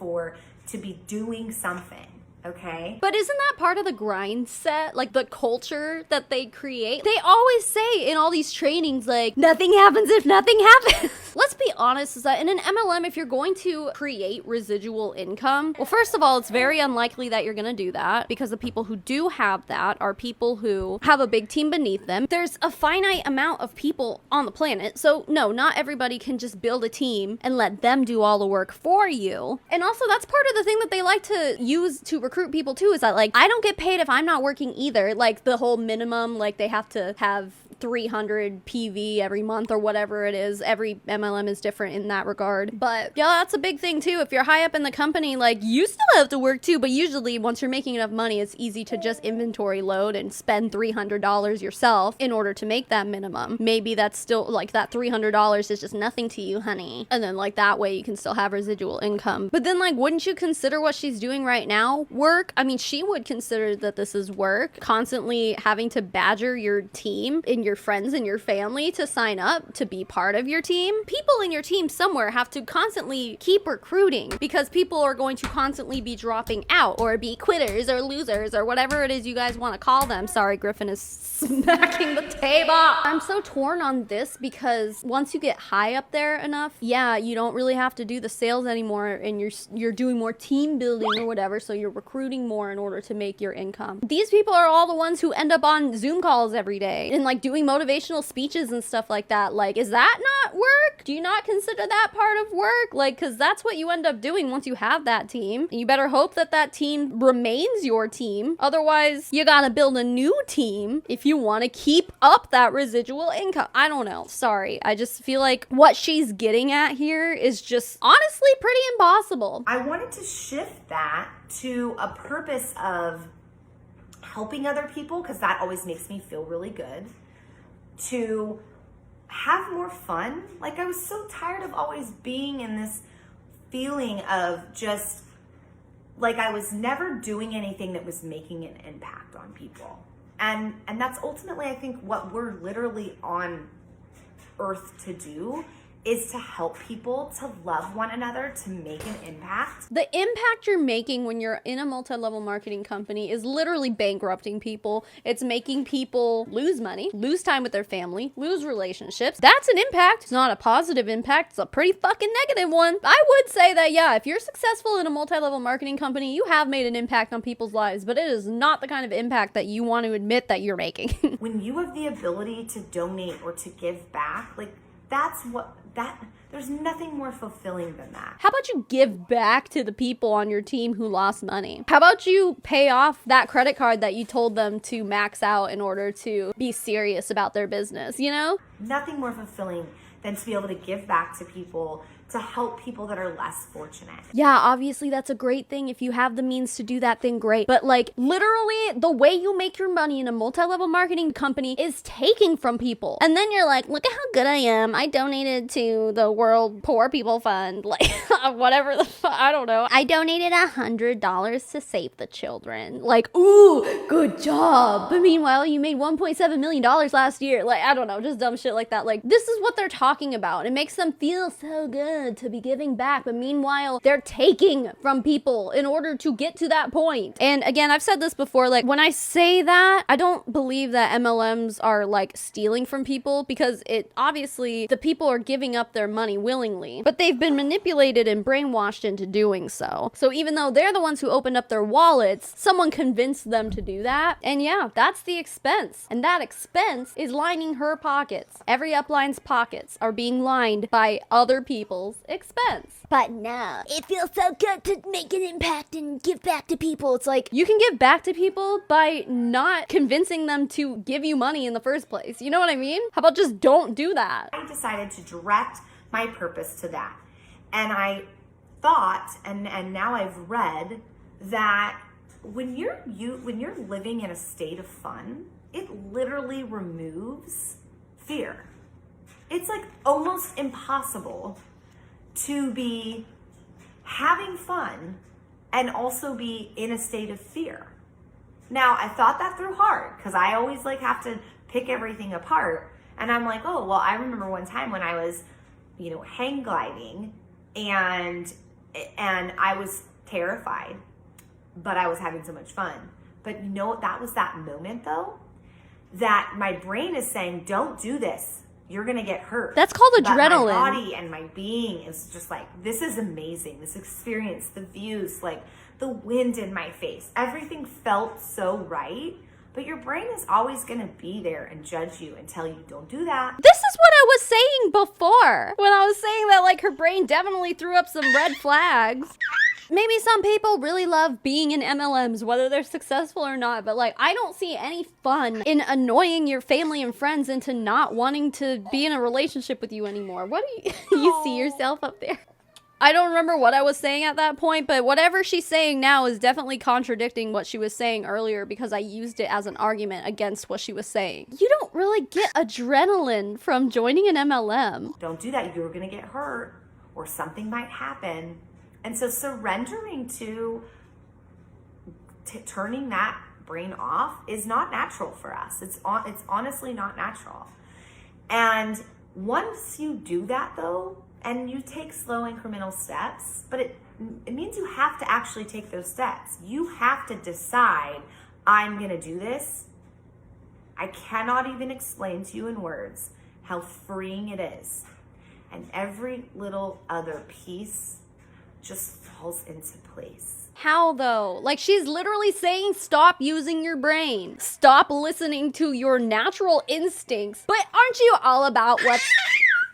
to be doing something. Okay. But isn't that part of the grind set? Like the culture that they create? They always say in all these trainings, like, nothing happens if nothing happens. Let's be honest, is that in an MLM, if you're going to create residual income, well, first of all, it's very unlikely that you're going to do that because the people who do have that are people who have a big team beneath them. There's a finite amount of people on the planet. So no, not everybody can just build a team and let them do all the work for you. And also that's part of the thing that they like to use to recruit people too, is that like, I don't get paid if I'm not working either. Like the whole minimum, like they have to have 300 PV every month or whatever it is. Every MLM is different in that regard. But yeah, that's a big thing too. If you're high up in the company, like you still have to work too, but usually once you're making enough money, it's easy to just inventory load and spend $300 yourself in order to make that minimum. Maybe that's still like that $300 is just nothing to you, honey. And then like that way you can still have residual income. But then like, wouldn't you consider what she's doing right now work? I mean, she would consider that this is work. Constantly having to badger your team and your friends and your family to sign up to be part of your team. People in your team somewhere have to constantly keep recruiting because people are going to constantly be dropping out or be quitters or losers or whatever it is you guys want to call them. Sorry, Griffin is smacking the table. I'm so torn on this because once you get high up there enough, yeah, you don't really have to do the sales anymore and you're doing more team building or whatever, so you're recruiting more in order to make your income. These people are all the ones who end up on Zoom calls every day and like doing motivational speeches and stuff like that. Like, is that not work? Do you not consider that part of work? Like, because that's what you end up doing once you have that team. And you better hope that that team remains your team. Otherwise, you gotta build a new team if you want to keep up that residual income. I don't know. Sorry. I just feel like what she's getting at here is just honestly pretty impossible. I wanted to shift that to a purpose of helping other people, because that always makes me feel really good, to have more fun. Like, I was so tired of always being in this feeling of just like I was never doing anything that was making an impact on people. And that's ultimately, I think, what we're literally on earth to do, is to help people, to love one another, to make an impact. The impact you're making when you're in a multi-level marketing company is literally bankrupting people. It's making people lose money, lose time with their family, lose relationships. That's an impact. It's not a positive impact. It's a pretty fucking negative one. I would say that, yeah, if you're successful in a multi-level marketing company, you have made an impact on people's lives, but it is not the kind of impact that you want to admit that you're making. When you have the ability to donate or to give back, like, there's nothing more fulfilling than that. How about you give back to the people on your team who lost money? How about you pay off that credit card that you told them to max out in order to be serious about their business, you know? Nothing more fulfilling than to be able to give back to people, to help people that are less fortunate. Yeah, obviously that's a great thing. If you have the means to do that, then great. But like literally the way you make your money in a multi-level marketing company is taking from people. And then you're like, look at how good I am. I donated to the World Poor People Fund. Like whatever the fuck, I don't know. I donated $100 to save the children. Like, ooh, good job. But meanwhile, you made $1.7 million last year. Like, I don't know, just dumb shit like that. Like, this is what they're talking about. It makes them feel so good to be giving back, but meanwhile they're taking from people in order to get to that point. And again, I've said this before, like when I say that, I don't believe that MLMs are like stealing from people, because it obviously the people are giving up their money willingly, but they've been manipulated and brainwashed into doing so. So even though they're the ones who opened up their wallets, someone convinced them to do that. And yeah, that's the expense, and that expense is lining her pockets. Every upline's pockets are being lined by other people's expense. But no, it feels so good to make an impact and give back to people. It's like, you can give back to people by not convincing them to give you money in the first place. You know what I mean? How about just don't do that? I decided to direct my purpose to that. And I thought, and now I've read, that when you're living in a state of fun, it literally removes fear. It's like almost impossible to be having fun and also be in a state of fear. Now, I thought that through hard, because I always like have to pick everything apart. And I'm like, oh, well, I remember one time when I was, hang gliding and I was terrified, but I was having so much fun. But that was that moment though, that my brain is saying, don't do this. You're gonna get hurt. That's called adrenaline. My body and my being is just like, this is amazing. This experience, the views, like the wind in my face, everything felt so right. But your brain is always gonna be there and judge you and tell you, don't do that. This is what I was saying before, when I was saying that like her brain definitely threw up some red flags. Maybe some people really love being in MLMs, whether they're successful or not, but like I don't see any fun in annoying your family and friends into not wanting to be in a relationship with you anymore. What do you see yourself up there? I don't remember what I was saying at that point, but whatever she's saying now is definitely contradicting what she was saying earlier, because I used it as an argument against what she was saying. You don't really get adrenaline from joining an MLM. Don't do that. You're going to get hurt or something might happen. And so surrendering to turning that brain off is not natural for us. It's honestly not natural. And once you do that though, and you take slow incremental steps, but it means you have to actually take those steps. You have to decide, I'm gonna do this. I cannot even explain to you in words how freeing it is. And every little other piece just falls into place. How though? Like she's literally saying stop using your brain. Stop listening to your natural instincts. But aren't you all about what's...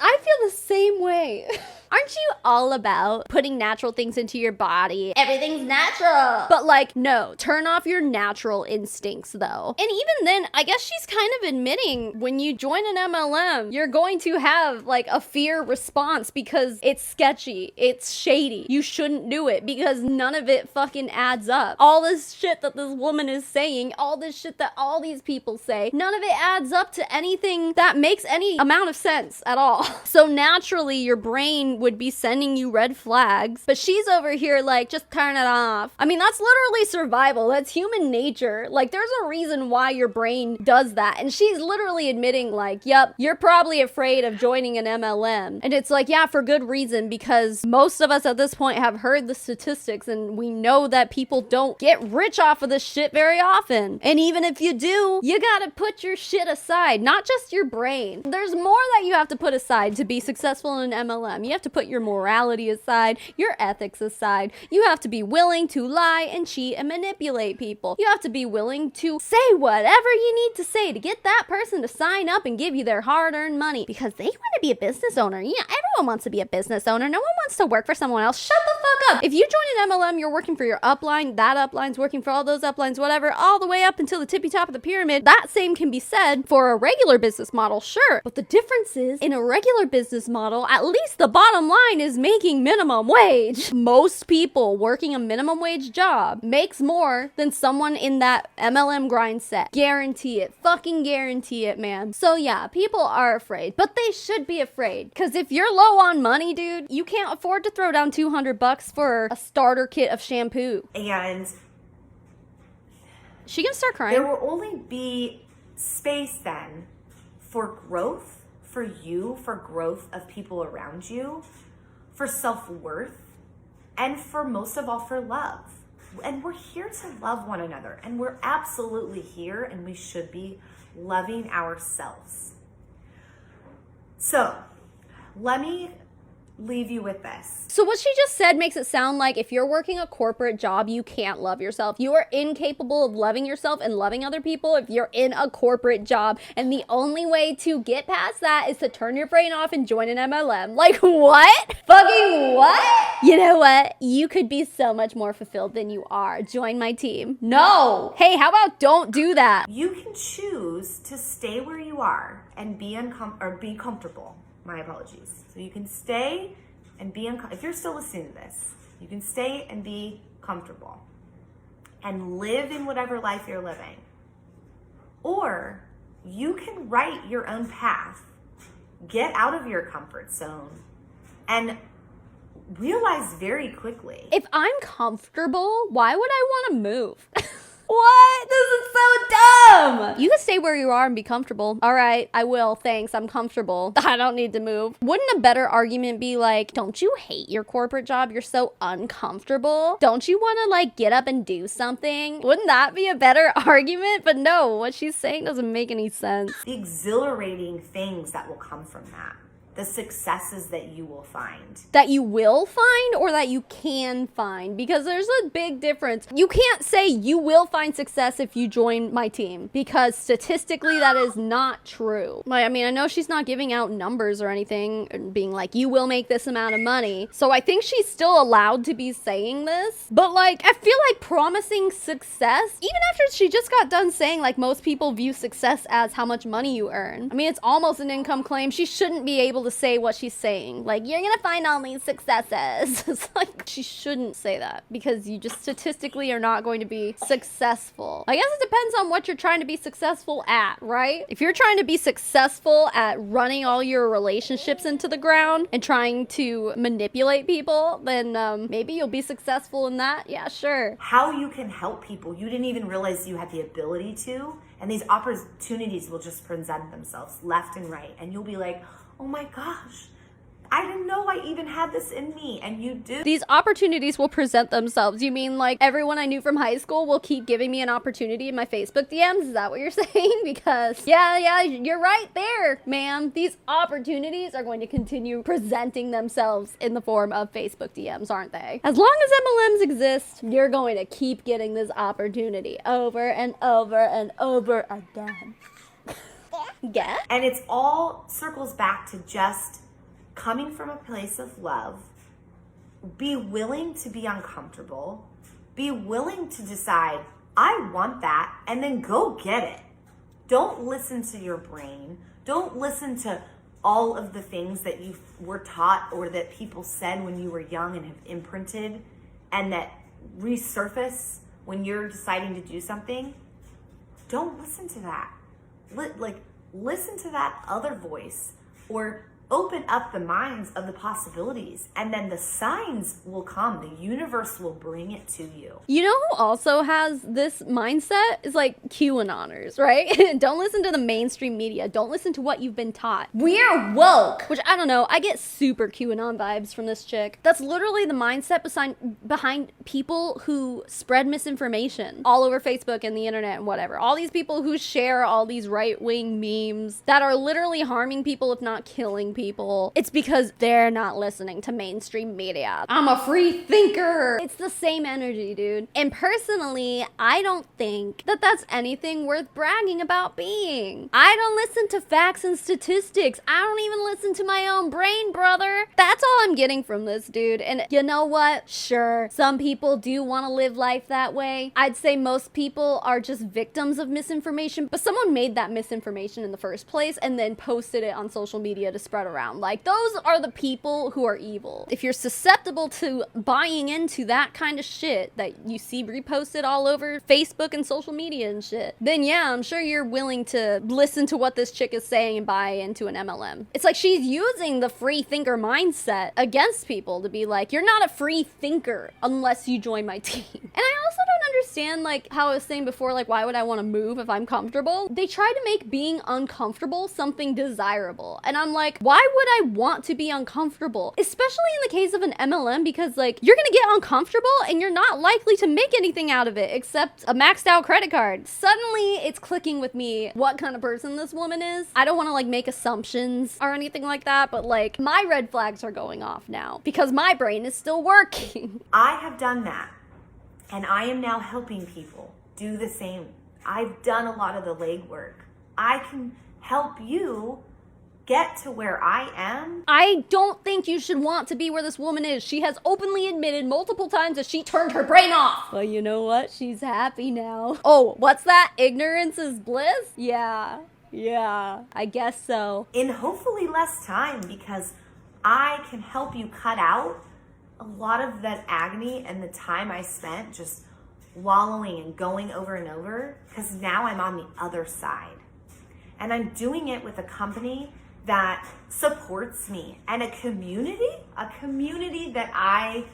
I feel the same way. Aren't you all about putting natural things into your body? Everything's natural. But like, no, turn off your natural instincts though. And even then, I guess she's kind of admitting when you join an MLM, you're going to have like a fear response because it's sketchy, it's shady. You shouldn't do it because none of it fucking adds up. All this shit that this woman is saying, all this shit that all these people say, none of it adds up to anything that makes any amount of sense at all. So naturally, your brain would be sending you red flags, but she's over here like, just turn it off. I mean, that's literally survival. That's human nature. Like, there's a reason why your brain does that. And she's literally admitting like, yep, you're probably afraid of joining an MLM. And it's like, yeah, for good reason, because most of us at this point have heard the statistics and we know that people don't get rich off of this shit very often. And even if you do, you gotta put your shit aside, not just your brain. There's more that you have to put aside to be successful in an MLM. You have to to put your morality aside, your ethics aside. You have to be willing to lie and cheat and manipulate people. You have to be willing to say whatever you need to say to get that person to sign up and give you their hard-earned money because they want to be a business owner. Yeah, everyone wants to be a business owner. No one wants to work for someone else. Shut the fuck up. If you join an MLM, you're working for your upline. That upline's working for all those uplines, whatever, all the way up until the tippy top of the pyramid. That same can be said for a regular business model, sure. But the difference is, in a regular business model, at least the bottom line is making minimum wage. Most people working a minimum wage job makes more than someone in that MLM grind set. Guarantee it. Fucking guarantee it, man. So yeah, people are afraid, but they should be afraid. Because if you're low on money, dude, you can't afford to throw down $200 for a starter kit of shampoo. And she gonna start crying. There will only be space then for growth, for you, for growth of people around you, for self-worth, and for most of all, for love. And we're here to love one another, and we're absolutely here, and we should be loving ourselves. So let me leave you with this. So what she just said makes it sound like if you're working a corporate job, you can't love yourself. You are incapable of loving yourself and loving other people if you're in a corporate job. And the only way to get past that is to turn your brain off and join an MLM. Like, what? Fucking what? You know what? You could be so much more fulfilled than you are. Join my team. No. Hey, how about don't do that? You can choose to stay where you are and be comfortable. My apologies. So you can stay and be if you're still listening to this, you can stay and be comfortable and live in whatever life you're living. Or you can write your own path, get out of your comfort zone, and realize very quickly. If I'm comfortable, why would I want to move? What? This is so dumb. You can stay where you are and be comfortable. All right, I will. Thanks. I'm comfortable. I don't need to move. Wouldn't a better argument be like, don't you hate your corporate job? You're so uncomfortable. Don't you want to like get up and do something? Wouldn't that be a better argument? But no, what she's saying doesn't make any sense. The exhilarating things that will come from that. The successes that you will find. That you will find or that you can find? Because there's a big difference. You can't say you will find success if you join my team because statistically that is not true. Like, I mean, I know she's not giving out numbers or anything and being like, you will make this amount of money. So I think she's still allowed to be saying this. But like, I feel like promising success, even after she just got done saying like most people view success as how much money you earn. I mean, it's almost an income claim. She shouldn't be able to say what she's saying. Like, you're gonna find all these successes. It's like, she shouldn't say that because you just statistically are not going to be successful. I guess it depends on what you're trying to be successful at, right? If you're trying to be successful at running all your relationships into the ground and trying to manipulate people, then maybe you'll be successful in that. Yeah, sure. How you can help people you didn't even realize you had the ability to, and these opportunities will just present themselves left and right, and you'll be like, oh my gosh, I didn't know I even had this in me, and you do. These opportunities will present themselves. You mean like everyone I knew from high school will keep giving me an opportunity in my Facebook DMs? Is that what you're saying? Because yeah, you're right there, ma'am. These opportunities are going to continue presenting themselves in the form of Facebook DMs, aren't they? As long as MLMs exist, you're going to keep getting this opportunity over and over and over again. Yeah. And it's all circles back to just coming from a place of love. Be willing to be uncomfortable. Be willing to decide, I want that, and then go get it. Don't listen to your brain. Don't listen to all of the things that you were taught or that people said when you were young and have imprinted and that resurface when you're deciding to do something. Don't listen to that. Listen to that other voice or open up the minds of the possibilities, and then the signs will come. The universe will bring it to you. You know who also has this mindset is like QAnoners, right? Don't listen to the mainstream media. Don't listen to what you've been taught. We're woke. Which, I don't know, I get super QAnon vibes from this chick. That's literally the mindset behind people who spread misinformation all over Facebook and the internet and whatever. All these people who share all these right-wing memes that are literally harming people, if not killing people. people, it's because they're not listening to mainstream media. I'm a free thinker. It's the same energy, dude. And personally, I don't think that that's anything worth bragging about being. I don't listen to facts and statistics. I don't even listen to my own brain, brother. That's all I'm getting from this, dude. And you know what? Sure, some people do want to live life that way. I'd say most people are just victims of misinformation, but someone made that misinformation in the first place and then posted it on social media to spread around. Like, those are the people who are evil. If you're susceptible to buying into that kind of shit that you see reposted all over Facebook and social media and shit, then yeah, I'm sure you're willing to listen to what this chick is saying and buy into an MLM. It's like she's using the free thinker mindset against people to be like, you're not a free thinker unless you join my team. And I also don't understand, like, how I was saying before, like, why would I want to move if I'm comfortable? They try to make being uncomfortable something desirable. And I'm like, why would I want to be uncomfortable? Especially in the case of an MLM, because, like, you're gonna get uncomfortable and you're not likely to make anything out of it except a maxed out credit card. Suddenly, it's clicking with me what kind of person this woman is. I don't want to, like, make assumptions or anything like that, but, like, my red flags are going off now because my brain is still working. I have done that, and I am now helping people do the same. I've done a lot of the legwork. I can help you get to where I am. I don't think you should want to be where this woman is. She has openly admitted multiple times that she turned her brain off. Well, you know what? She's happy now. Oh, what's that? Ignorance is bliss? Yeah, I guess so. In hopefully less time, because I can help you cut out a lot of that agony and the time I spent just wallowing and going over and over, because now I'm on the other side. And I'm doing it with a company that supports me and a community that I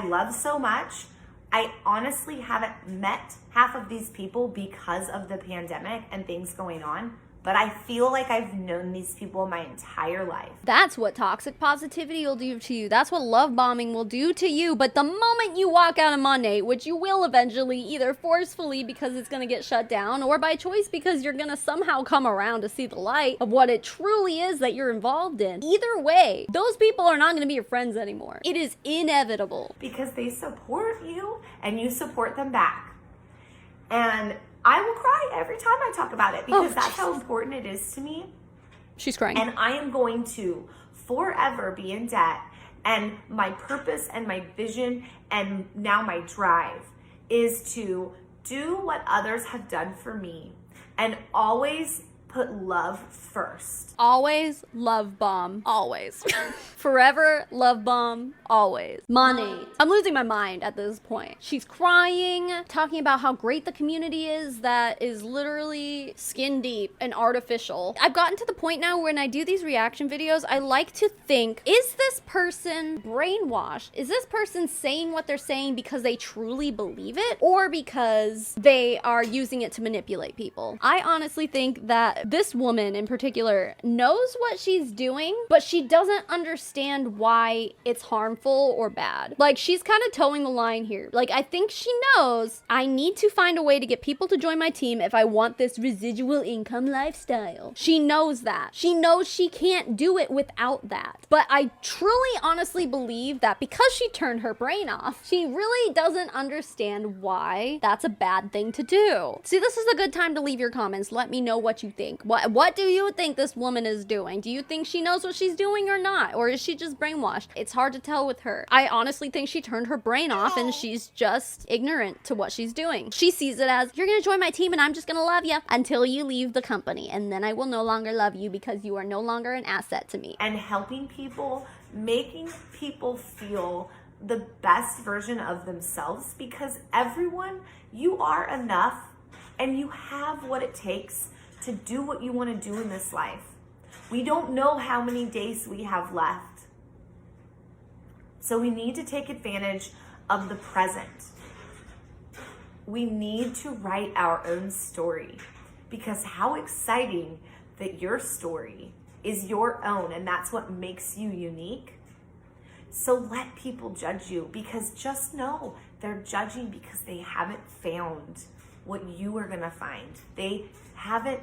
love so much. I honestly haven't met half of these people because of the pandemic and things going on, but I feel like I've known these people my entire life. That's what toxic positivity will do to you. That's what love bombing will do to you. But the moment you walk out of Monat, which you will eventually, either forcefully because it's going to get shut down or by choice because you're going to somehow come around to see the light of what it truly is that you're involved in. Either way, those people are not going to be your friends anymore. It is inevitable. Because they support you and you support them back. And I will cry every time I talk about it because that's how important it is to me. She's crying. And I am going to forever be in debt. And my purpose and my vision and now my drive is to do what others have done for me and always put love first. Always love bomb. Always. Forever love bomb. Always. Monat. I'm losing my mind at this point. She's crying, talking about how great the community is that is literally skin deep and artificial. I've gotten to the point now when I do these reaction videos, I like to think, is this person brainwashed? Is this person saying what they're saying because they truly believe it or because they are using it to manipulate people? I honestly think that this woman in particular knows what she's doing, but she doesn't understand why it's harmful or bad. Like, she's kind of towing the line here. Like, I think she knows I need to find a way to get people to join my team if I want this residual income lifestyle. She knows that. She knows she can't do it without that. But I truly honestly believe that because she turned her brain off, she really doesn't understand why that's a bad thing to do. See, this is a good time to leave your comments. Let me know what you think. What do you think this woman is doing? Do you think she knows what she's doing or not? Or is she just brainwashed? It's hard to tell with her. I honestly think she turned her brain off and she's just ignorant to what she's doing. She sees it as, you're gonna join my team and I'm just gonna love you until you leave the company, and then I will no longer love you because you are no longer an asset to me. And helping people, making people feel the best version of themselves, because everyone, you are enough and you have what it takes to do what you want to do in this life. We don't know how many days we have left. So we need to take advantage of the present. We need to write our own story, because how exciting that your story is your own, and that's what makes you unique. So let people judge you, because just know they're judging because they haven't found what you are gonna find. They haven't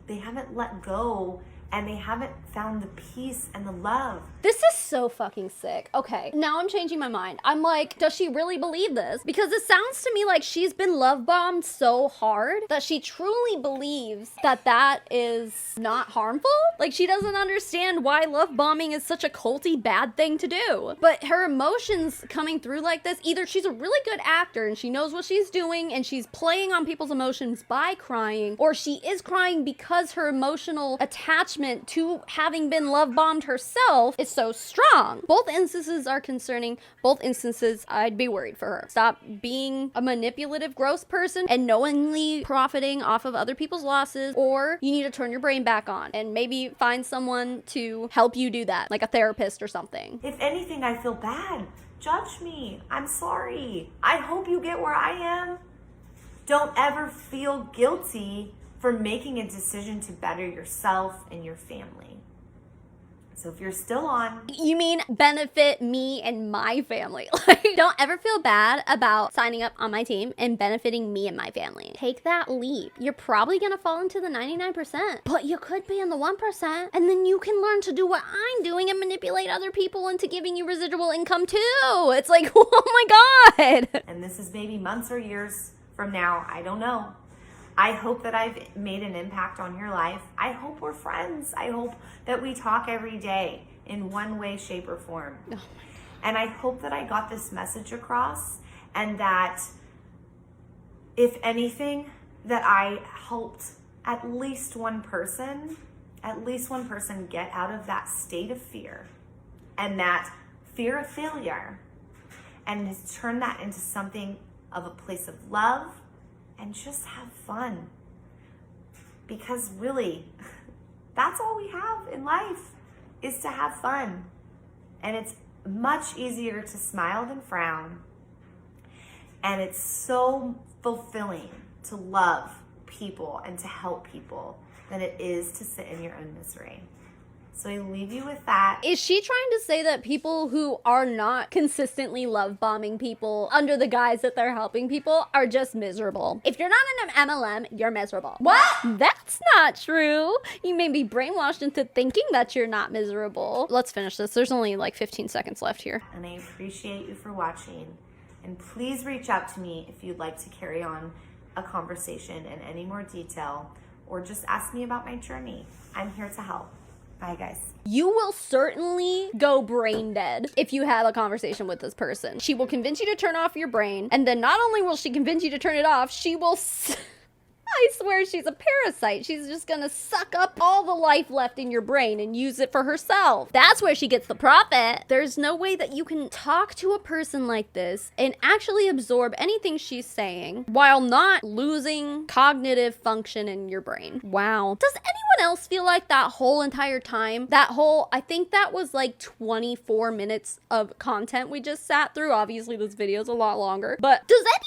they haven't let go, and they haven't found the peace and the love. This is so fucking sick. Okay, now I'm changing my mind. I'm like, does she really believe this? Because it sounds to me like she's been love bombed so hard that she truly believes that that is not harmful. Like, she doesn't understand why love bombing is such a culty bad thing to do. But her emotions coming through like this, either she's a really good actor and she knows what she's doing and she's playing on people's emotions by crying, or she is crying because her emotional attachment to having been love bombed herself is so strong. Both instances are concerning. Both instances, I'd be worried for her. Stop being a manipulative, gross person and knowingly profiting off of other people's losses, or you need to turn your brain back on and maybe find someone to help you do that, like a therapist or something. If anything, I feel bad. Judge me. I'm sorry. I hope you get where I am. Don't ever feel guilty for making a decision to better yourself and your family. So if you're still on... You mean benefit me and my family. Like, don't ever feel bad about signing up on my team and benefiting me and my family. Take that leap. You're probably gonna fall into the 99%, but you could be in the 1%, and then you can learn to do what I'm doing and manipulate other people into giving you residual income too. It's like, oh my God. And this is maybe months or years from now. I don't know. I hope that I've made an impact on your life. I hope we're friends. I hope that we talk every day in one way, shape, or form. Oh, and I hope that I got this message across, and that if anything, that I helped at least one person get out of that state of fear and that fear of failure, and has turned that into something of a place of love, and just have fun. Because really, that's all we have in life, is to have fun. And it's much easier to smile than frown. And it's so fulfilling to love people and to help people than it is to sit in your own misery. So I leave you with that. Is she trying to say that people who are not consistently love bombing people under the guise that they're helping people are just miserable? If you're not an MLM, you're miserable. What? That's not true. You may be brainwashed into thinking that you're not miserable. Let's finish this. There's only like 15 seconds left here. And I appreciate you for watching. And please reach out to me if you'd like to carry on a conversation in any more detail, or just ask me about my journey. I'm here to help. Bye, guys. You will certainly go brain dead if you have a conversation with this person. She will convince you to turn off your brain, and then not only will she convince you to turn it off, she will... I swear she's a parasite. She's just gonna suck up all the life left in your brain and use it for herself. That's where she gets the profit. There's no way that you can talk to a person like this and actually absorb anything she's saying while not losing cognitive function in your brain. Wow. Does anyone else feel like that whole entire time, I think that was like 24 minutes of content we just sat through. Obviously this video is a lot longer, but does anyone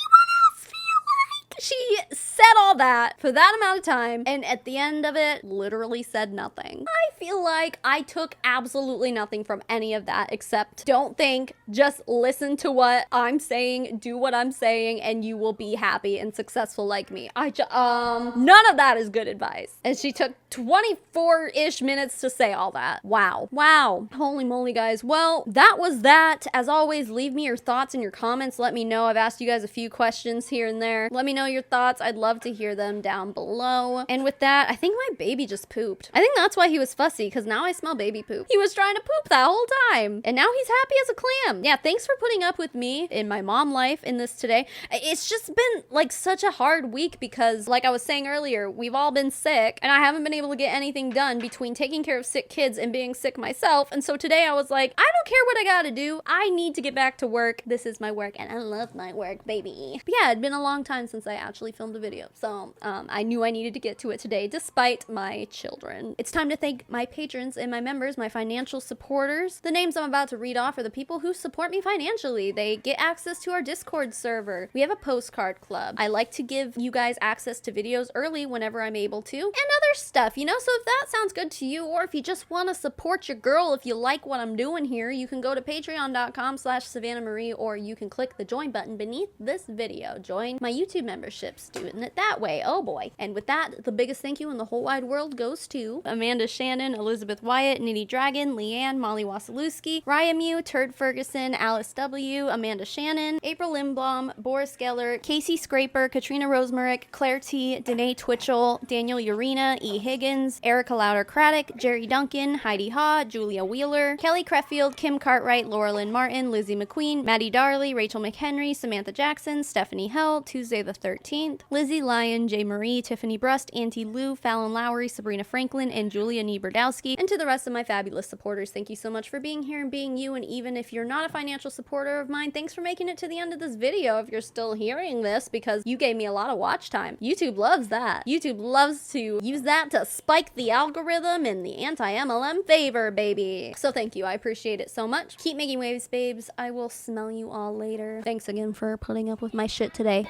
she said all that for that amount of time, and at the end of it, literally said nothing? I feel like I took absolutely nothing from any of that, except don't think, just listen to what I'm saying, do what I'm saying, and you will be happy and successful like me. None of that is good advice. And she took 24-ish minutes to say all that. Wow. Wow. Holy moly, guys. Well, that was that. As always, leave me your thoughts in your comments. Let me know. I've asked you guys a few questions here and there. Let me know your thoughts. I'd love to hear them down below. And with that, I think my baby just pooped. I think that's why he was fussy, because now I smell baby poop. He was trying to poop that whole time, and now he's happy as a clam. Yeah, thanks for putting up with me in my mom life in this today. It's just been like such a hard week because, like I was saying earlier, we've all been sick, and I haven't been able to get anything done between taking care of sick kids and being sick myself. And so today I was like, I don't care what I gotta do. I need to get back to work. This is my work, and I love my work, baby. But yeah, it'd been a long time since I actually filmed a video, so I knew I needed to get to it today despite my children. It's time to thank my patrons and my members, my financial supporters. The names I'm about to read off are the people who support me financially. They get access to our Discord server. We have a postcard club. I like to give you guys access to videos early whenever I'm able to, and other stuff, you know. So if that sounds good to you, or if you just want to support your girl, if you like what I'm doing here, you can go to patreon.com/SavannahMarie, or you can click the join button beneath this video. Join my YouTube membership. memberships, doing it that way. Oh boy. And with that, the biggest thank you in the whole wide world goes to Amanda Shannon, Elizabeth Wyatt, Nitty Dragon, Leanne, Molly Wasilewski, Ryan Mew, Turd Ferguson, Alice W, Amanda Shannon, April Lindblom, Boris Geller, Casey Scraper, Katrina Rosemarick, Claire T, Danae Twitchell, Daniel Urena, E. Higgins, Erica Louder Craddock, Jerry Duncan, Heidi Haw, Julia Wheeler, Kelly Creffield, Kim Cartwright, Laura Lynn Martin, Lizzie McQueen, Maddie Darley, Rachel McHenry, Samantha Jackson, Stephanie Hell, Tuesday the 13th, Lizzie Lyon, J. Marie, Tiffany Brust, Auntie Lou, Fallon Lowry, Sabrina Franklin, and Julia Nieberdowski. And to the rest of my fabulous supporters, thank you so much for being here and being you. And even if you're not a financial supporter of mine, thanks for making it to the end of this video if you're still hearing this, because you gave me a lot of watch time. YouTube loves that. YouTube loves to use that to spike the algorithm in the anti-MLM favor, baby. So thank you. I appreciate it so much. Keep making waves, babes. I will smell you all later. Thanks again for putting up with my shit today.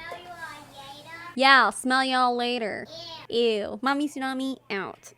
Yeah, I'll smell y'all later. Ew. Mommy Tsunami out.